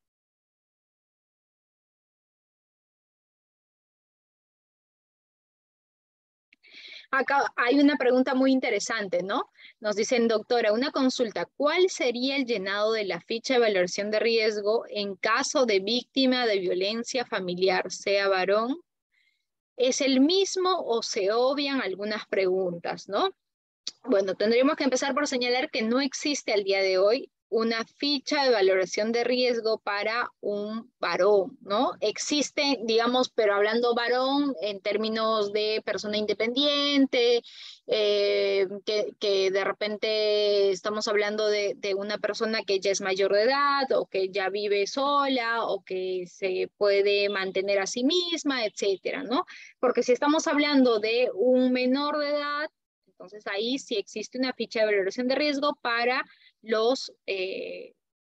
Acá hay una pregunta muy interesante, ¿no? Nos dicen, doctora, una consulta, ¿cuál sería el llenado de la ficha de valoración de riesgo en caso de víctima de violencia familiar, sea varón? ¿Es el mismo o se obvian algunas preguntas, ¿no? Bueno, tendríamos que empezar por señalar que no existe al día de hoy una ficha de valoración de riesgo para un varón, ¿no? Existe, digamos, pero hablando varón en términos de persona independiente, que de repente estamos hablando de una persona que ya es mayor de edad o que ya vive sola o que se puede mantener a sí misma, etcétera, ¿no? Porque si estamos hablando de un menor de edad, entonces ahí sí existe una ficha de valoración de riesgo para los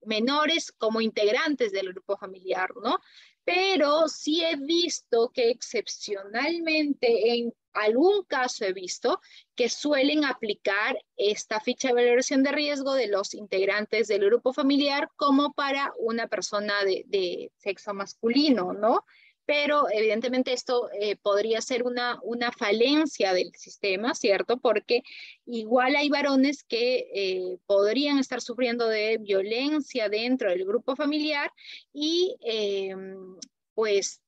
menores como integrantes del grupo familiar, ¿no? Pero sí he visto que excepcionalmente en algún caso he visto que suelen aplicar esta ficha de valoración de riesgo de los integrantes del grupo familiar como para una persona de sexo masculino, ¿no? Pero evidentemente esto podría ser una falencia del sistema, ¿cierto? Porque igual hay varones que podrían estar sufriendo de violencia dentro del grupo familiar y pues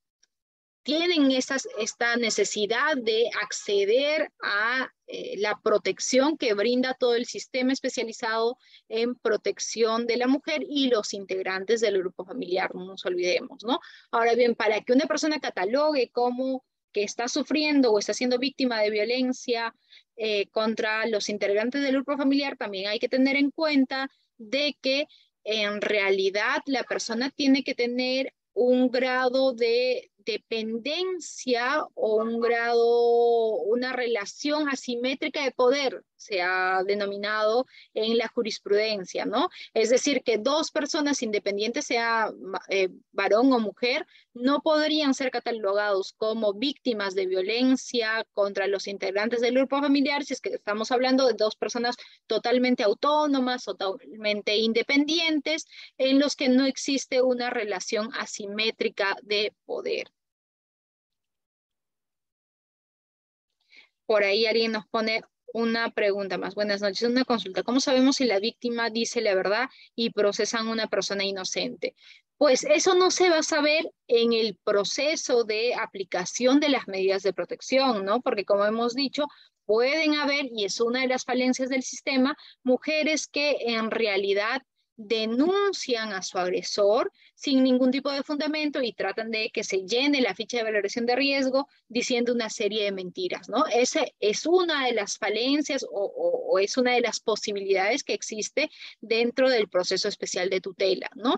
tienen esta necesidad de acceder a la protección que brinda todo el sistema especializado en protección de la mujer y los integrantes del grupo familiar, no nos olvidemos, ¿no? Ahora bien, para que una persona catalogue como que está sufriendo o está siendo víctima de violencia contra los integrantes del grupo familiar, también hay que tener en cuenta de que en realidad la persona tiene que tener un grado de dependencia o un grado, una relación asimétrica de poder, se ha denominado en la jurisprudencia, ¿no? Es decir, que dos personas independientes, sea varón o mujer, no podrían ser catalogados como víctimas de violencia contra los integrantes del grupo familiar si es que estamos hablando de dos personas totalmente autónomas o totalmente independientes en los que no existe una relación asimétrica de poder. Por ahí alguien nos pone una pregunta más. Buenas noches, una consulta. ¿Cómo sabemos si la víctima dice la verdad y procesan a una persona inocente? Pues eso no se va a saber en el proceso de aplicación de las medidas de protección, ¿no? Porque como hemos dicho, pueden haber, y es una de las falencias del sistema, mujeres que en realidad denuncian a su agresor sin ningún tipo de fundamento y tratan de que se llene la ficha de valoración de riesgo diciendo una serie de mentiras, ¿no? Esa es una de las falencias o es una de las posibilidades que existe dentro del proceso especial de tutela, ¿no?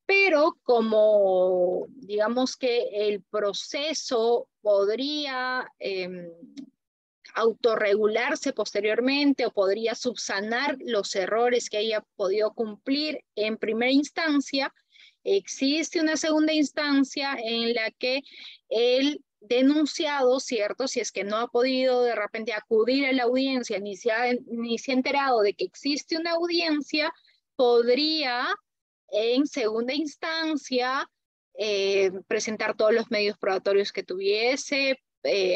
Pero como digamos que el proceso podría autorregularse posteriormente o podría subsanar los errores que haya podido cumplir en primera instancia, existe una segunda instancia en la que el denunciado, ¿cierto? Si es que no ha podido de repente acudir a la audiencia ni se ha enterado de que existe una audiencia, podría en segunda instancia presentar todos los medios probatorios que tuviese,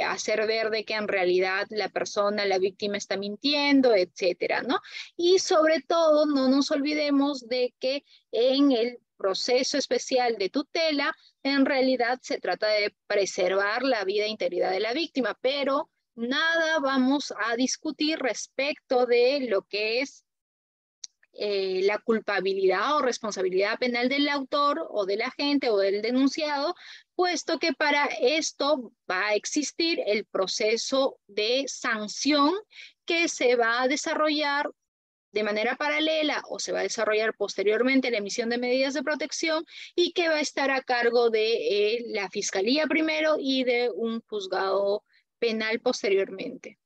hacer ver de que en realidad la persona, la víctima está mintiendo, etcétera, ¿no? Y sobre todo, no nos olvidemos de que en el proceso especial de tutela, en realidad se trata de preservar la vida e integridad de la víctima, pero nada vamos a discutir respecto de lo que es la culpabilidad o responsabilidad penal del autor o del agente o del denunciado, puesto que para esto va a existir el proceso de sanción que se va a desarrollar de manera paralela o se va a desarrollar posteriormente la emisión de medidas de protección y que va a estar a cargo de la Fiscalía primero y de un juzgado penal posteriormente.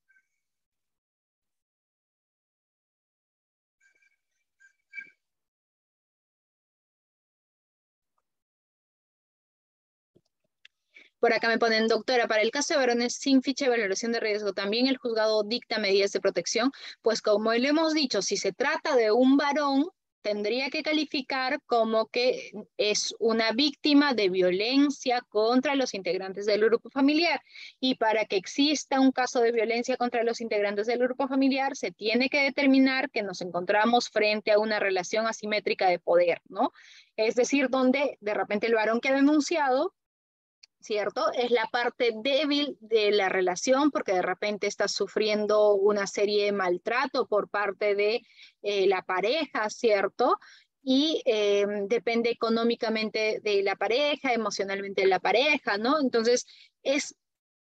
Por acá me ponen, doctora, para el caso de varones sin ficha de valoración de riesgo, ¿también el juzgado dicta medidas de protección? Pues como le hemos dicho, si se trata de un varón, tendría que calificar como que es una víctima de violencia contra los integrantes del grupo familiar. Y para que exista un caso de violencia contra los integrantes del grupo familiar, se tiene que determinar que nos encontramos frente a una relación asimétrica de poder, ¿no? Es decir, donde de repente el varón que ha denunciado, ¿cierto? Es la parte débil de la relación porque de repente está sufriendo una serie de maltrato por parte de la pareja, ¿cierto? Y depende económicamente de la pareja, emocionalmente de la pareja, ¿no? Entonces, es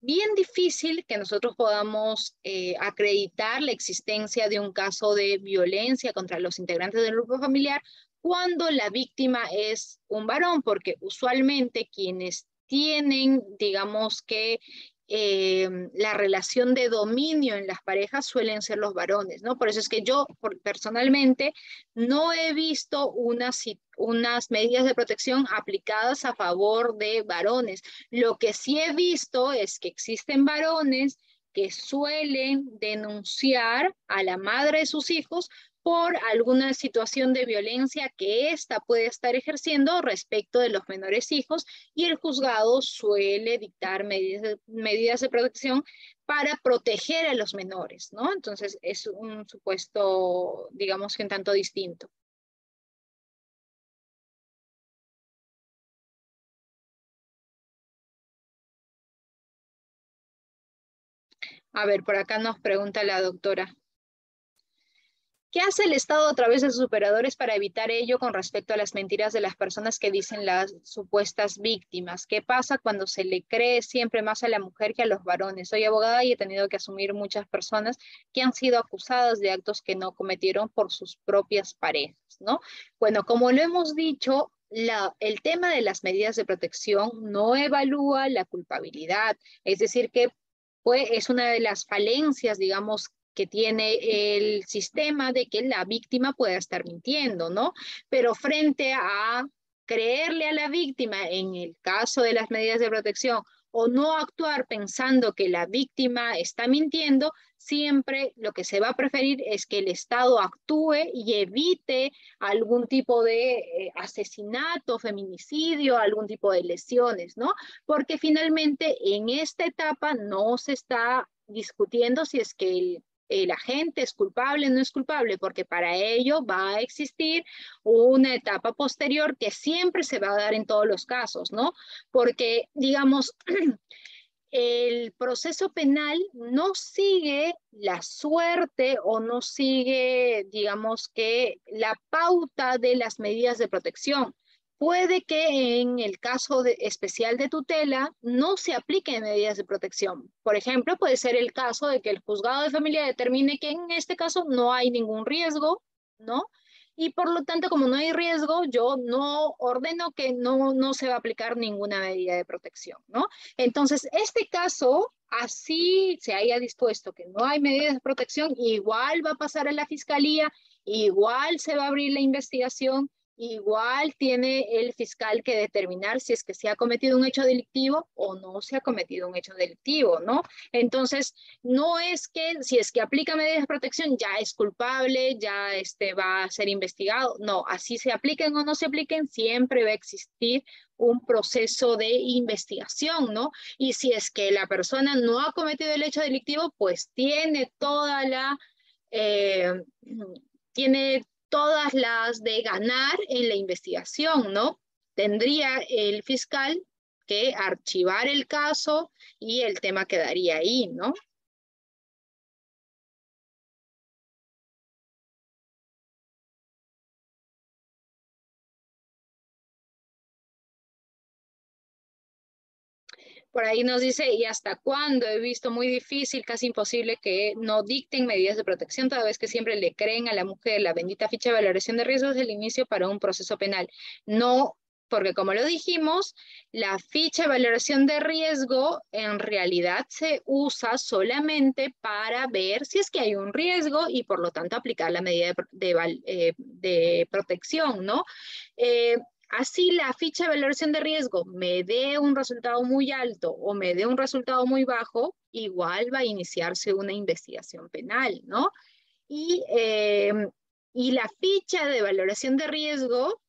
bien difícil que nosotros podamos acreditar la existencia de un caso de violencia contra los integrantes del grupo familiar cuando la víctima es un varón, porque usualmente quienes tienen, digamos que, la relación de dominio en las parejas suelen ser los varones, ¿no? Por eso es que yo personalmente no he visto unas medidas de protección aplicadas a favor de varones. Lo que sí he visto es que existen varones que suelen denunciar a la madre de sus hijos por alguna situación de violencia que ésta puede estar ejerciendo respecto de los menores hijos y el juzgado suele dictar medidas de protección para proteger a los menores, ¿no? Entonces es un supuesto, digamos que un tanto distinto. A ver, por acá nos pregunta la doctora. ¿Qué hace el Estado a través de sus operadores para evitar ello con respecto a las mentiras de las personas que dicen las supuestas víctimas? ¿Qué pasa cuando se le cree siempre más a la mujer que a los varones? Soy abogada y he tenido que asumir muchas personas que han sido acusadas de actos que no cometieron por sus propias parejas, ¿no? Bueno, como lo hemos dicho, el tema de las medidas de protección no evalúa la culpabilidad, es decir, que pues, es una de las falencias, digamos, que tiene el sistema de que la víctima pueda estar mintiendo, ¿no? Pero frente a creerle a la víctima en el caso de las medidas de protección o no actuar pensando que la víctima está mintiendo, siempre lo que se va a preferir es que el Estado actúe y evite algún tipo de asesinato, feminicidio, algún tipo de lesiones, ¿no? Porque finalmente en esta etapa no se está discutiendo si es que el agente es culpable o no es culpable, porque para ello va a existir una etapa posterior que siempre se va a dar en todos los casos, ¿no? Porque, digamos, el proceso penal no sigue la suerte o no sigue, digamos que, la pauta de las medidas de protección. Puede que en el caso especial de tutela no se apliquen medidas de protección. Por ejemplo, puede ser el caso de que el juzgado de familia determine que en este caso no hay ningún riesgo, ¿no? Y por lo tanto, como no hay riesgo, yo no ordeno que no se va a aplicar ninguna medida de protección, ¿no? Entonces, este caso, así se haya dispuesto que no hay medidas de protección, igual va a pasar a la fiscalía, igual se va a abrir la investigación, igual tiene el fiscal que determinar si es que se ha cometido un hecho delictivo o no se ha cometido un hecho delictivo, ¿no? Entonces, no es que si es que aplica medidas de protección ya es culpable, ya va a ser investigado. No, así se apliquen o no se apliquen, siempre va a existir un proceso de investigación, ¿no? Y si es que la persona no ha cometido el hecho delictivo, pues tiene toda la... Eh, tiene todas las de ganar en la investigación, ¿no? Tendría el fiscal que archivar el caso y el tema quedaría ahí, ¿no? Por ahí nos dice, ¿y hasta cuándo? He visto muy difícil, casi imposible que no dicten medidas de protección, toda vez que siempre le creen a la mujer. La bendita ficha de valoración de riesgos es el inicio para un proceso penal. No, porque como lo dijimos, la ficha de valoración de riesgo en realidad se usa solamente para ver si es que hay un riesgo y por lo tanto aplicar la medida de protección, ¿no? Así la ficha de valoración de riesgo me dé un resultado muy alto o me dé un resultado muy bajo, igual va a iniciarse una investigación penal, ¿no? Y, eh, y la ficha de valoración de riesgo,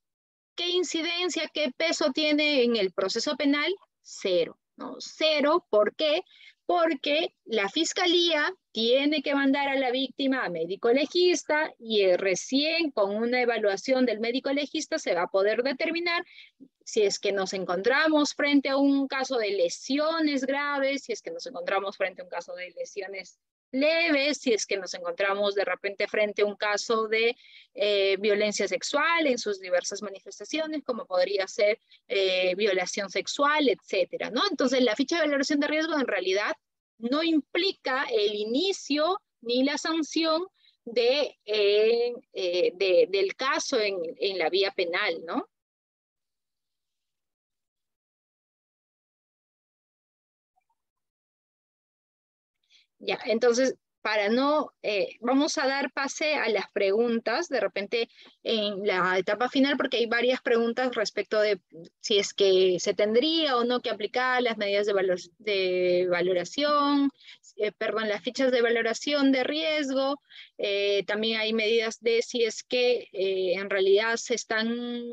¿qué incidencia, qué peso tiene en el proceso penal? Cero, ¿no? Cero, ¿por qué? Porque la fiscalía tiene que mandar a la víctima a médico legista y recién con una evaluación del médico legista se va a poder determinar si es que nos encontramos frente a un caso de lesiones graves, si es que nos encontramos frente a un caso de lesiones leves, si es que nos encontramos de repente frente a un caso de violencia sexual en sus diversas manifestaciones, como podría ser violación sexual, etcétera, ¿no? Entonces, la ficha de valoración de riesgo en realidad no implica el inicio ni la sanción del caso en la vía penal, ¿no? Ya, entonces, para no, vamos a dar pase a las preguntas, de repente en la etapa final, porque hay varias preguntas respecto de si es que se tendría o no que aplicar las medidas de valoración, perdón, las fichas de valoración de riesgo, también hay medidas de si es que en realidad se están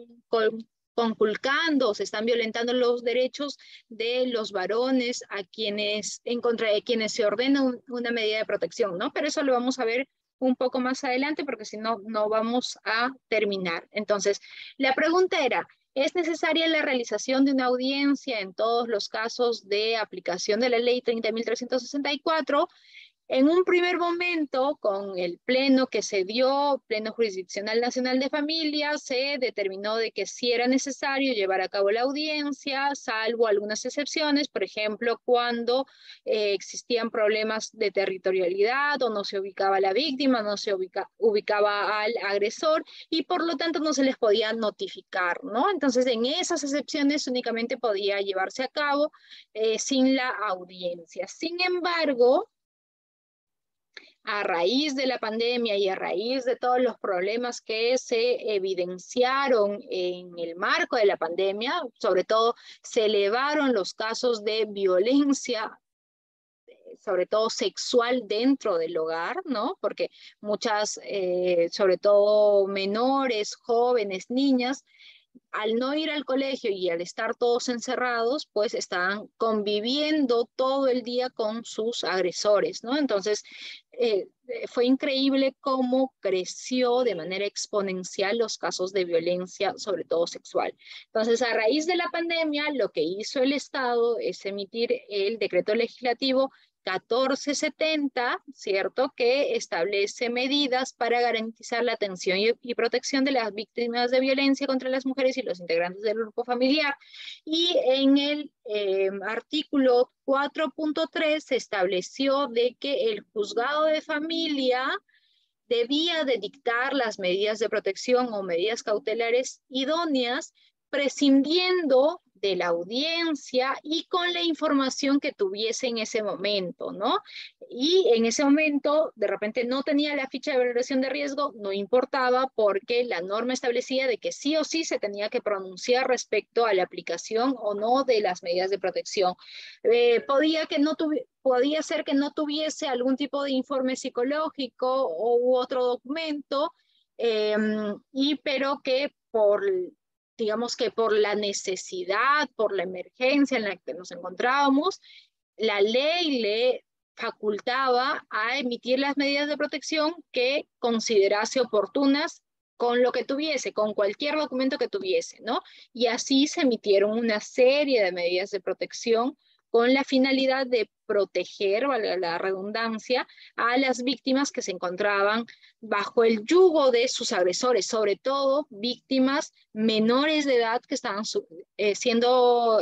conculcando, se están violentando los derechos de los varones a quienes, en contra de quienes se ordena una medida de protección, ¿no? Pero eso lo vamos a ver un poco más adelante porque si no, no vamos a terminar. Entonces, la pregunta era, ¿es necesaria la realización de una audiencia en todos los casos de aplicación de la ley 30.364? En un primer momento, con el pleno que se dio, Pleno Jurisdiccional Nacional de Familia, se determinó de que sí era necesario llevar a cabo la audiencia, salvo algunas excepciones, por ejemplo, cuando existían problemas de territorialidad o no se ubicaba la víctima, no se ubicaba al agresor y por lo tanto no se les podía notificar, ¿no? Entonces, en esas excepciones únicamente podía llevarse a cabo sin la audiencia. Sin embargo, a raíz de la pandemia y a raíz de todos los problemas que se evidenciaron en el marco de la pandemia, sobre todo se elevaron los casos de violencia, sobre todo sexual dentro del hogar, ¿no? Porque muchas, sobre todo menores, jóvenes, niñas, al no ir al colegio y al estar todos encerrados, pues estaban conviviendo todo el día con sus agresores, ¿no? Entonces, fue increíble cómo creció de manera exponencial los casos de violencia, sobre todo sexual. Entonces, a raíz de la pandemia, lo que hizo el Estado es emitir el decreto legislativo 1470, ¿cierto?, que establece medidas para garantizar la atención y protección de las víctimas de violencia contra las mujeres y los integrantes del grupo familiar. Y en el artículo 4.3 se estableció de que el juzgado de familia debía de dictar las medidas de protección o medidas cautelares idóneas, prescindiendo de la audiencia y con la información que tuviese en ese momento, ¿no? Y en ese momento, de repente no tenía la ficha de valoración de riesgo, no importaba porque la norma establecía de que sí o sí se tenía que pronunciar respecto a la aplicación o no de las medidas de protección. Podía ser que no tuviese algún tipo de informe psicológico u otro documento, pero que digamos que por la necesidad, por la emergencia en la que nos encontrábamos, la ley le facultaba a emitir las medidas de protección que considerase oportunas con lo que tuviese, con cualquier documento que tuviese, ¿no? Y así se emitieron una serie de medidas de protección con la finalidad de proteger, valga la redundancia, a las víctimas que se encontraban bajo el yugo de sus agresores, sobre todo víctimas menores de edad que estaban siendo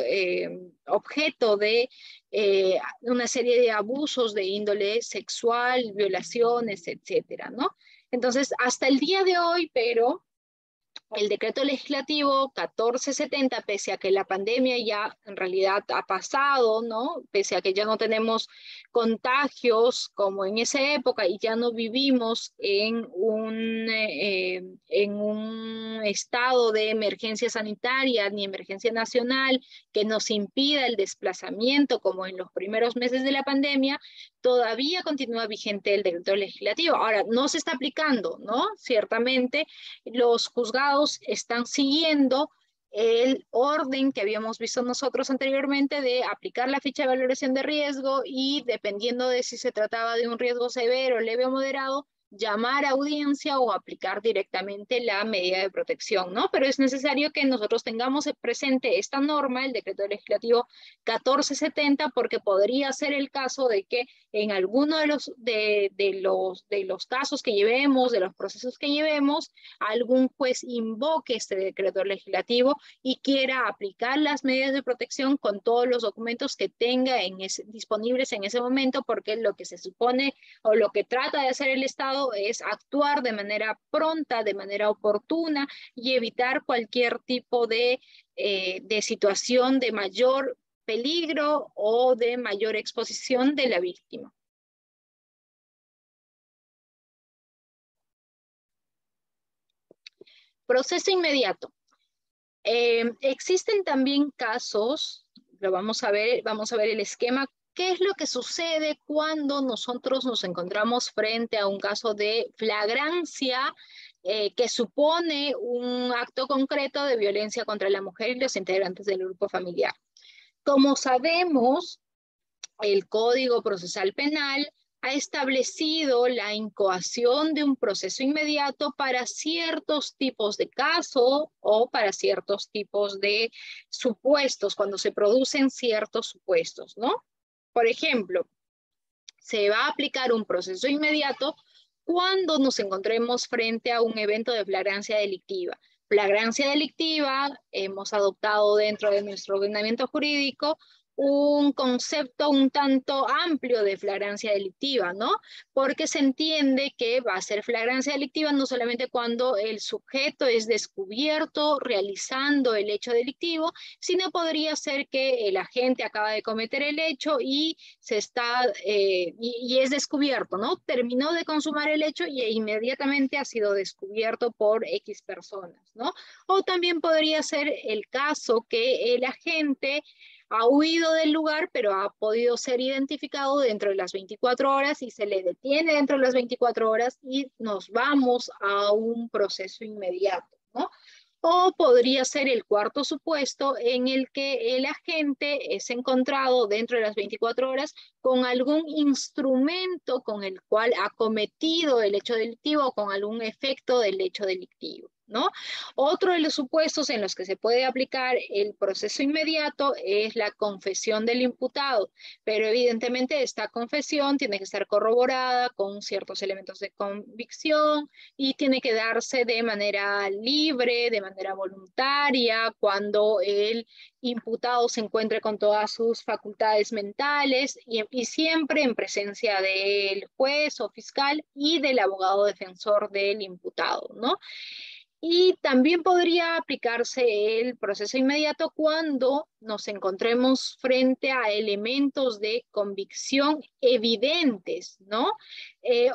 objeto de una serie de abusos de índole sexual, violaciones, etcétera, ¿no? Entonces, hasta el día de hoy, pero el decreto legislativo 1470, pese a que la pandemia ya en realidad ha pasado, ¿no? Pese a que ya no tenemos contagios como en esa época y ya no vivimos en un estado de emergencia sanitaria ni emergencia nacional que nos impida el desplazamiento como en los primeros meses de la pandemia, todavía continúa vigente el decreto legislativo. Ahora, no se está aplicando, ¿no? Ciertamente, los juzgados están siguiendo el orden que habíamos visto nosotros anteriormente de aplicar la ficha de valoración de riesgo y dependiendo de si se trataba de un riesgo severo, leve o moderado, llamar a audiencia o aplicar directamente la medida de protección, ¿no? Pero es necesario que nosotros tengamos presente esta norma, el decreto legislativo 1470, porque podría ser el caso de que en alguno de los casos que llevemos, de los procesos que llevemos, algún juez invoque este decreto legislativo y quiera aplicar las medidas de protección con todos los documentos que tenga disponibles en ese momento, porque lo que se supone o lo que trata de hacer el Estado es actuar de manera pronta, de manera oportuna y evitar cualquier tipo de situación de mayor peligro o de mayor exposición de la víctima. Proceso inmediato. Existen también casos, vamos a ver el esquema. ¿Qué es lo que sucede cuando nosotros nos encontramos frente a un caso de flagrancia que supone un acto concreto de violencia contra la mujer y los integrantes del grupo familiar? Como sabemos, el Código Procesal Penal ha establecido la incoación de un proceso inmediato para ciertos tipos de casos o para ciertos tipos de supuestos, cuando se producen ciertos supuestos, ¿no? Por ejemplo, se va a aplicar un proceso inmediato cuando nos encontremos frente a un evento de flagrancia delictiva. Flagrancia delictiva, hemos adoptado dentro de nuestro ordenamiento jurídico un concepto un tanto amplio de flagrancia delictiva, ¿no? Porque se entiende que va a ser flagrancia delictiva no solamente cuando el sujeto es descubierto realizando el hecho delictivo, sino podría ser que el agente acaba de cometer el hecho y y es descubierto, ¿no? Terminó de consumar el hecho y inmediatamente ha sido descubierto por X personas, ¿no? O también podría ser el caso que el agente ha huido del lugar, pero ha podido ser identificado dentro de las 24 horas y se le detiene dentro de las 24 horas y nos vamos a un proceso inmediato, ¿no? O podría ser el cuarto supuesto en el que el agente es encontrado dentro de las 24 horas con algún instrumento con el cual ha cometido el hecho delictivo o con algún efecto del hecho delictivo, ¿no? Otro de los supuestos en los que se puede aplicar el proceso inmediato es la confesión del imputado, pero evidentemente esta confesión tiene que estar corroborada con ciertos elementos de convicción y tiene que darse de manera libre, de manera voluntaria, cuando el imputado se encuentre con todas sus facultades mentales y siempre en presencia del juez o fiscal y del abogado defensor del imputado, ¿no? Y también podría aplicarse el proceso inmediato cuando nos encontremos frente a elementos de convicción evidentes, ¿no?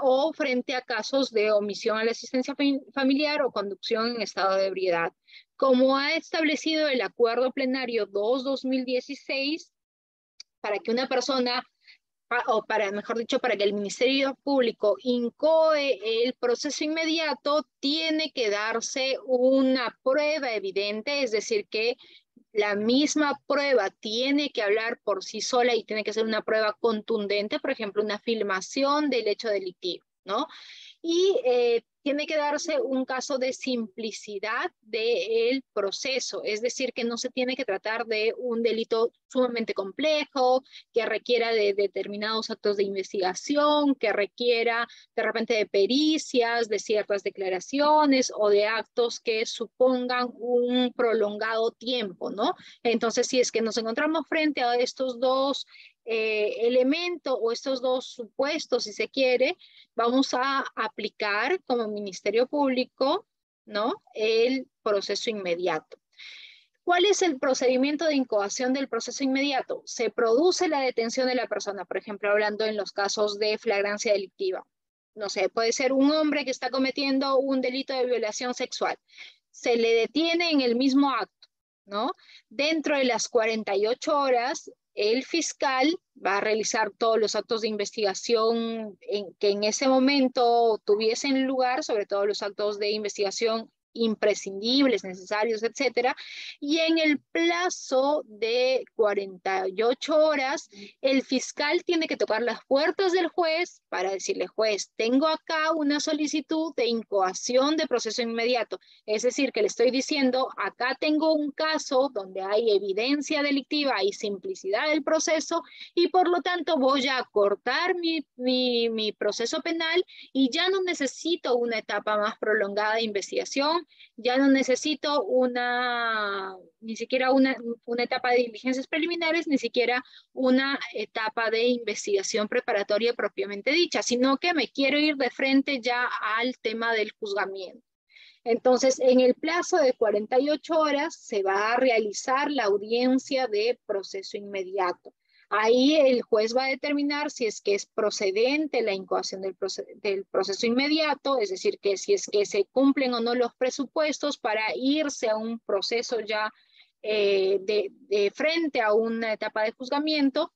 O frente a casos de omisión a la asistencia familiar o conducción en estado de ebriedad. Como ha establecido el Acuerdo Plenario 2/2016, para que una persona o mejor dicho, para que el Ministerio Público incoe el proceso inmediato, tiene que darse una prueba evidente, es decir, que la misma prueba tiene que hablar por sí sola y tiene que ser una prueba contundente, por ejemplo, una filmación del hecho delictivo, ¿no? Y tiene que darse un caso de simplicidad del proceso, es decir, que no se tiene que tratar de un delito sumamente complejo, que requiera de determinados actos de investigación, que requiera de repente de pericias, de ciertas declaraciones o de actos que supongan un prolongado tiempo, ¿no? Entonces, si es que nos encontramos frente a estos dos elementos o estos dos supuestos, si se quiere, vamos a aplicar como Ministerio Público, ¿no?, el proceso inmediato. ¿Cuál es el procedimiento de incoación del proceso inmediato? Se produce la detención de la persona, por ejemplo, hablando en los casos de flagrancia delictiva. No sé, puede ser un hombre que está cometiendo un delito de violación sexual. Se le detiene en el mismo acto, ¿no? Dentro de las 48 horas, el fiscal va a realizar todos los actos de investigación que en ese momento tuviesen lugar, sobre todo los actos de investigación imprescindibles, necesarios, etcétera, y en el plazo de 48 horas, el fiscal tiene que tocar las puertas del juez para decirle, juez, tengo acá una solicitud de incoación de proceso inmediato, es decir, que le estoy diciendo, acá tengo un caso donde hay evidencia delictiva, hay simplicidad del proceso, y por lo tanto voy a cortar mi proceso penal y ya no necesito una etapa más prolongada de investigación, ya no necesito ni siquiera una etapa de diligencias preliminares, ni siquiera una etapa de investigación preparatoria propiamente dicha, sino que me quiero ir de frente ya al tema del juzgamiento. Entonces, en el plazo de 48 horas se va a realizar la audiencia de proceso inmediato. Ahí el juez va a determinar si es que es procedente la incoación del proceso inmediato, es decir, que si es que se cumplen o no los presupuestos para irse a un proceso ya de frente a una etapa de juzgamiento,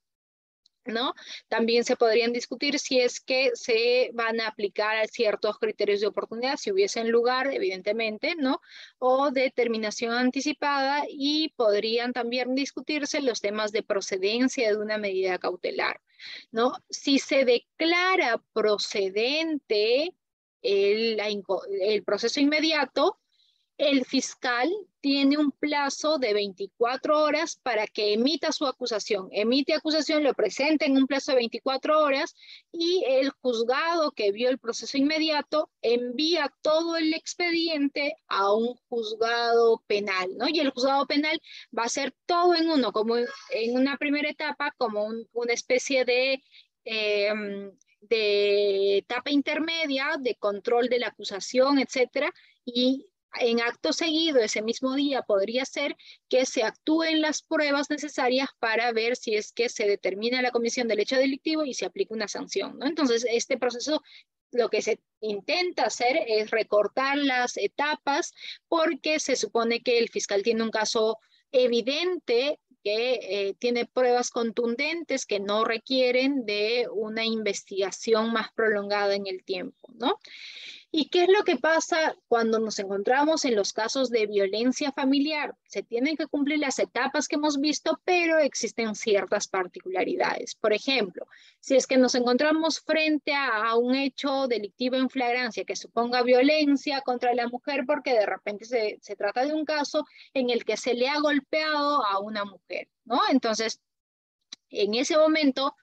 ¿no? También se podrían discutir si es que se van a aplicar ciertos criterios de oportunidad, si hubiesen lugar, evidentemente, ¿no? O determinación anticipada, y podrían también discutirse los temas de procedencia de una medida cautelar, ¿no? Si se declara procedente el proceso inmediato, el fiscal tiene un plazo de 24 horas para que emita su acusación. Emite acusación, lo presenta en un plazo de 24 horas y el juzgado que vio el proceso inmediato envía todo el expediente a un juzgado penal, ¿no? Y el juzgado penal va a hacer todo en uno, como en una primera etapa, como una especie de etapa intermedia, de control de la acusación, etcétera, y en acto seguido, ese mismo día, podría ser que se actúen las pruebas necesarias para ver si es que se determina la comisión del hecho delictivo y se aplica una sanción, ¿no? Entonces, este proceso, lo que se intenta hacer es recortar las etapas porque se supone que el fiscal tiene un caso evidente que tiene pruebas contundentes que no requieren de una investigación más prolongada en el tiempo, ¿no? ¿Y qué es lo que pasa cuando nos encontramos en los casos de violencia familiar? Se tienen que cumplir las etapas que hemos visto, pero existen ciertas particularidades. Por ejemplo, si es que nos encontramos frente a un hecho delictivo en flagrancia que suponga violencia contra la mujer, porque de repente se trata de un caso en el que se le ha golpeado a una mujer, ¿no? Entonces, en ese momento,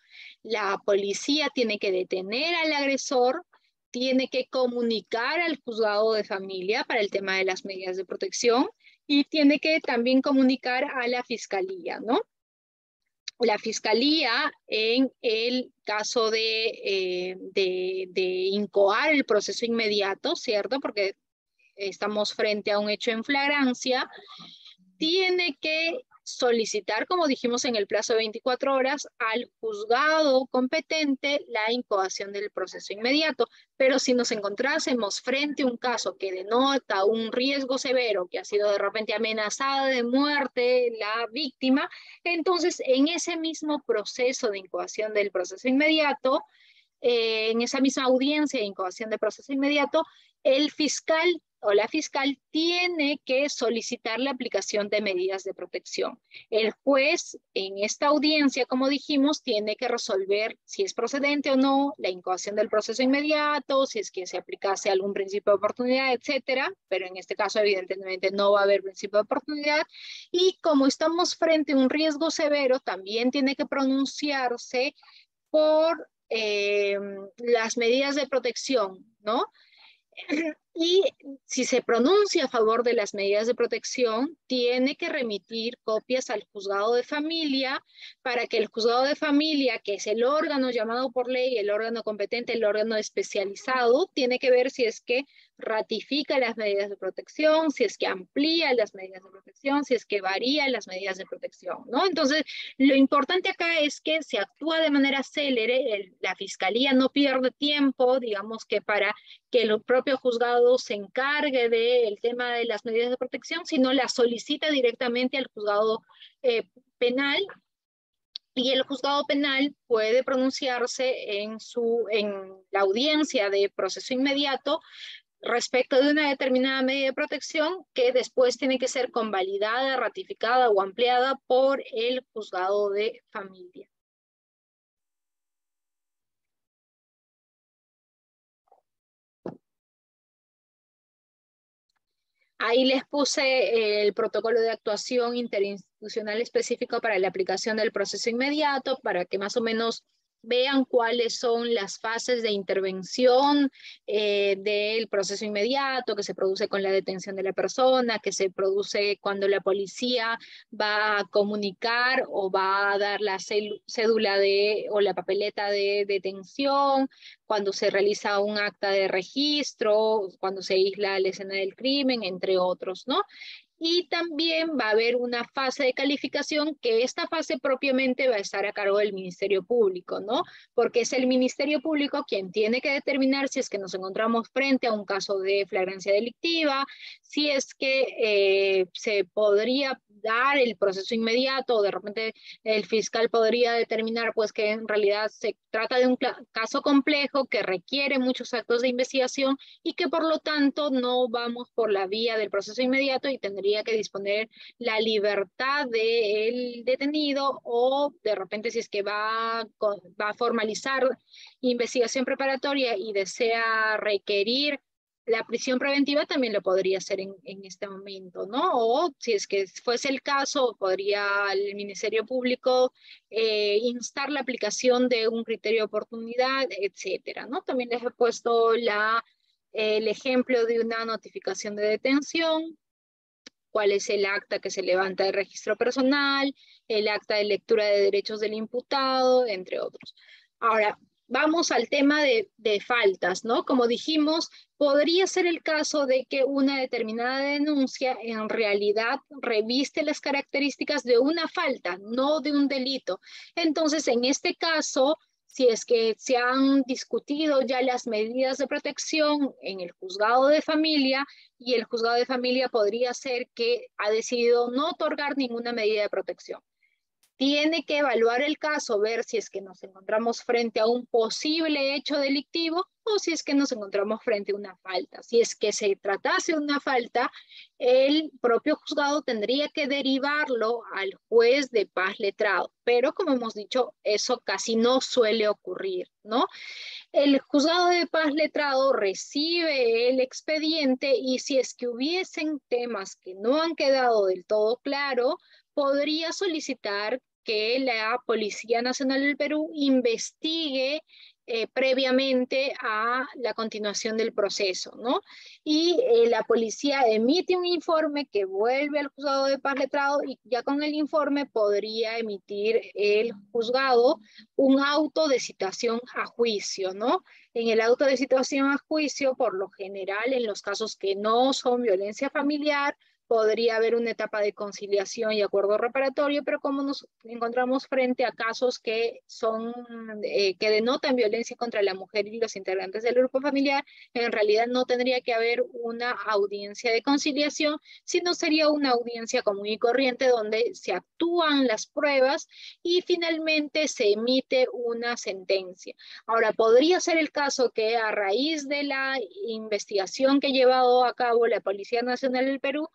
la policía tiene que detener al agresor, tiene que comunicar al juzgado de familia para el tema de las medidas de protección y tiene que también comunicar a la fiscalía, ¿no? La fiscalía, en el caso de incoar el proceso inmediato, ¿cierto? Porque estamos frente a un hecho en flagrancia, tiene que solicitar, como dijimos, en el plazo de 24 horas al juzgado competente la incoación del proceso inmediato. Pero si nos encontrásemos frente a un caso que denota un riesgo severo, que ha sido de repente amenazada de muerte la víctima, entonces en ese mismo proceso de incoación del proceso inmediato, en esa misma audiencia de incoación de proceso inmediato, el fiscal o la fiscal tiene que solicitar la aplicación de medidas de protección. El juez en esta audiencia, como dijimos, tiene que resolver si es procedente o no la incoación del proceso inmediato, si es que se aplicase algún principio de oportunidad, etcétera, pero en este caso evidentemente no va a haber principio de oportunidad. Y como estamos frente a un riesgo severo, también tiene que pronunciarse por las medidas de protección, ¿no? Y si se pronuncia a favor de las medidas de protección, tiene que remitir copias al juzgado de familia para que el juzgado de familia, que es el órgano llamado por ley, el órgano competente, el órgano especializado, tiene que ver si es que ratifica las medidas de protección, si es que amplía las medidas de protección, si es que varía las medidas de protección, ¿no? Entonces, lo importante acá es que se actúa de manera célere, la fiscalía no pierde tiempo, digamos que para que el propio juzgado se encargue del tema de las medidas de protección, sino la solicita directamente al juzgado penal, y el juzgado penal puede pronunciarse en la audiencia de proceso inmediato respecto de una determinada medida de protección que después tiene que ser convalidada, ratificada o ampliada por el juzgado de familia. Ahí les puse el protocolo de actuación interinstitucional específico para la aplicación del proceso inmediato, para que más o menos vean cuáles son las fases de intervención del proceso inmediato que se produce con la detención de la persona, que se produce cuando la policía va a comunicar o va a dar la cédula o la papeleta de detención, cuando se realiza un acta de registro, cuando se aísla la escena del crimen, entre otros, ¿no? Y también va a haber una fase de calificación, que esta fase propiamente va a estar a cargo del Ministerio Público, ¿no? Porque es el Ministerio Público quien tiene que determinar si es que nos encontramos frente a un caso de flagrancia delictiva, si es que se podría dar el proceso inmediato, o de repente el fiscal podría determinar pues que en realidad se trata de un caso complejo que requiere muchos actos de investigación y que por lo tanto no vamos por la vía del proceso inmediato y tendría que disponer la libertad del detenido, o de repente si es que va a formalizar investigación preparatoria y desea requerir la prisión preventiva también lo podría hacer en este momento, ¿no? O si es que fuese el caso, podría el Ministerio Público instar la aplicación de un criterio de oportunidad, etcétera, ¿no? También les he puesto el ejemplo de una notificación de detención, cuál es el acta que se levanta del registro personal, el acta de lectura de derechos del imputado, entre otros. Ahora, vamos al tema de faltas, ¿no? Como dijimos, podría ser el caso de que una determinada denuncia en realidad reviste las características de una falta, no de un delito. Entonces, en este caso, si es que se han discutido ya las medidas de protección en el juzgado de familia, y el juzgado de familia podría ser que ha decidido no otorgar ninguna medida de protección. Tiene que evaluar el caso, ver si es que nos encontramos frente a un posible hecho delictivo o si es que nos encontramos frente a una falta. Si es que se tratase de una falta, el propio juzgado tendría que derivarlo al juez de paz letrado. Pero como hemos dicho, eso casi no suele ocurrir, ¿no? El juzgado de paz letrado recibe el expediente y si es que hubiesen temas que no han quedado del todo claro, podría solicitar que la Policía Nacional del Perú investigue previamente a la continuación del proceso, ¿no? Y la policía emite un informe que vuelve al juzgado de paz letrado y ya con el informe podría emitir el juzgado un auto de citación a juicio, ¿no? En el auto de citación a juicio, por lo general, en los casos que no son violencia familiar, podría haber una etapa de conciliación y acuerdo reparatorio, pero como nos encontramos frente a casos que son, que denotan violencia contra la mujer y los integrantes del grupo familiar, en realidad no tendría que haber una audiencia de conciliación, sino sería una audiencia común y corriente donde se actúan las pruebas y finalmente se emite una sentencia. Ahora, podría ser el caso que a raíz de la investigación que ha llevado a cabo la Policía Nacional del Perú,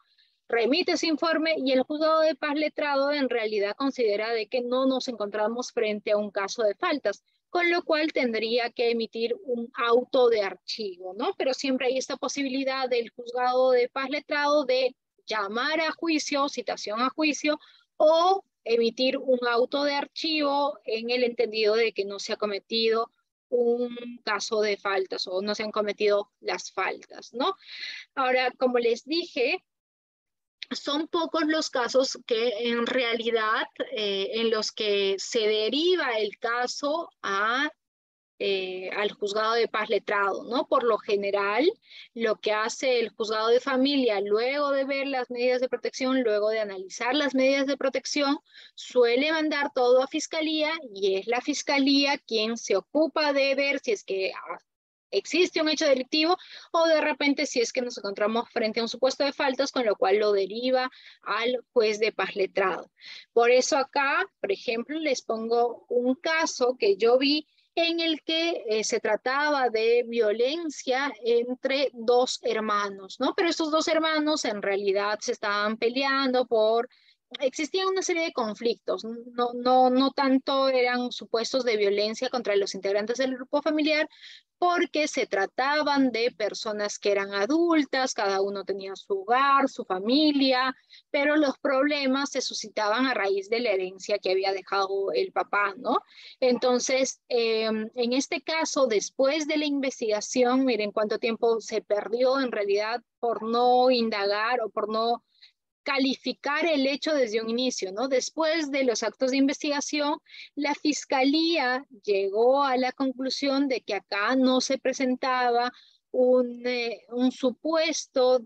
remite ese informe y el juzgado de paz letrado en realidad considera de que no nos encontramos frente a un caso de faltas, con lo cual tendría que emitir un auto de archivo, ¿no? Pero siempre hay esta posibilidad del juzgado de paz letrado de llamar a juicio, citación a juicio, o emitir un auto de archivo en el entendido de que no se ha cometido un caso de faltas o no se han cometido las faltas, ¿no? Ahora, como les dije, son pocos los casos que en realidad en los que se deriva el caso al juzgado de paz letrado, ¿no? Por lo general, lo que hace el juzgado de familia luego de ver las medidas de protección, luego de analizar las medidas de protección, suele mandar todo a fiscalía y es la fiscalía quien se ocupa de ver si es que existe un hecho delictivo o de repente si es que nos encontramos frente a un supuesto de faltas, con lo cual lo deriva al juez de paz letrado. Por eso acá, por ejemplo, les pongo un caso que yo vi en el que se trataba de violencia entre dos hermanos, ¿no? Pero estos dos hermanos en realidad se estaban peleando por existía una serie de conflictos, no tanto eran supuestos de violencia contra los integrantes del grupo familiar, porque se trataban de personas que eran adultas, cada uno tenía su hogar, su familia, pero los problemas se suscitaban a raíz de la herencia que había dejado el papá, ¿no? Entonces, en este caso, después de la investigación, miren cuánto tiempo se perdió en realidad por no indagar o por no calificar el hecho desde un inicio, ¿no? Después de los actos de investigación, la fiscalía llegó a la conclusión de que acá no se presentaba un supuesto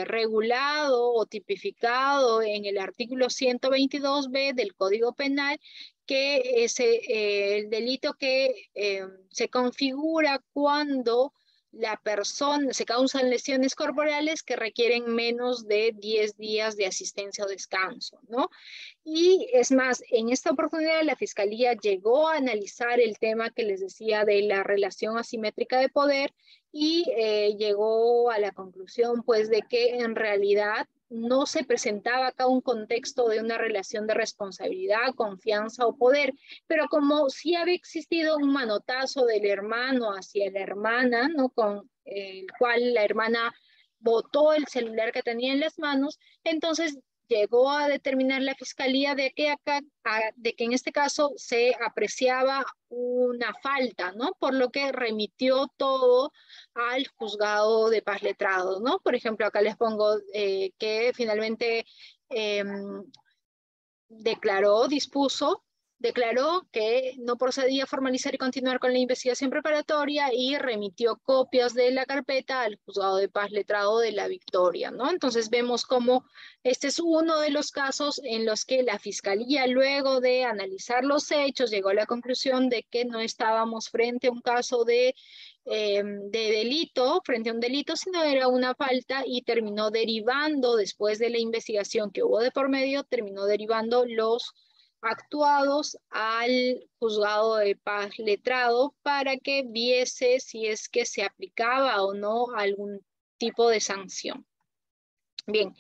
regulado o tipificado en el artículo 122b del Código Penal, que es el delito que se configura cuando la persona, se causan lesiones corporales que requieren menos de 10 días de asistencia o descanso, ¿no? Y es más, en esta oportunidad la Fiscalía llegó a analizar el tema que les decía de la relación asimétrica de poder y llegó a la conclusión, pues, de que en realidad no se presentaba acá un contexto de una relación de responsabilidad, confianza o poder, pero como sí había existido un manotazo del hermano hacia la hermana, ¿no? Con el cual la hermana botó el celular que tenía en las manos, entonces llegó a determinar la fiscalía de que acá, de que en este caso se apreciaba una falta, ¿no? Por lo que remitió todo al juzgado de paz letrado, ¿no? Por ejemplo, acá les pongo que finalmente eh, declaró que no procedía a formalizar y continuar con la investigación preparatoria y remitió copias de la carpeta al juzgado de paz letrado de La Victoria, ¿no? Entonces vemos cómo este es uno de los casos en los que la fiscalía, luego de analizar los hechos, llegó a la conclusión de que no estábamos frente a un caso de delito, frente a un delito, sino era una falta y terminó derivando, después de la investigación que hubo de por medio, terminó derivando los actuados al juzgado de paz letrado para que viese si es que se aplicaba o no algún tipo de sanción. Bien,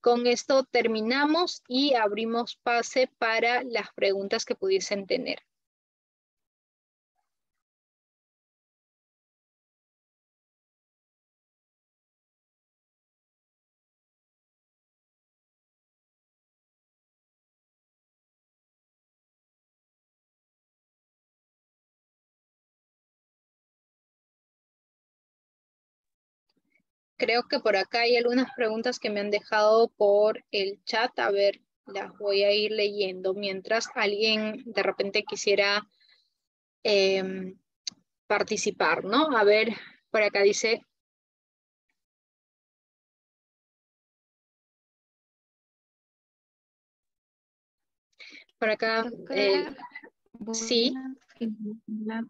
con esto terminamos y abrimos pase para las preguntas que pudiesen tener. Creo que por acá hay algunas preguntas que me han dejado por el chat. A ver, las voy a ir leyendo mientras alguien de repente quisiera participar, ¿no? A ver, por acá dice, por acá, Doctora, sí. buenas.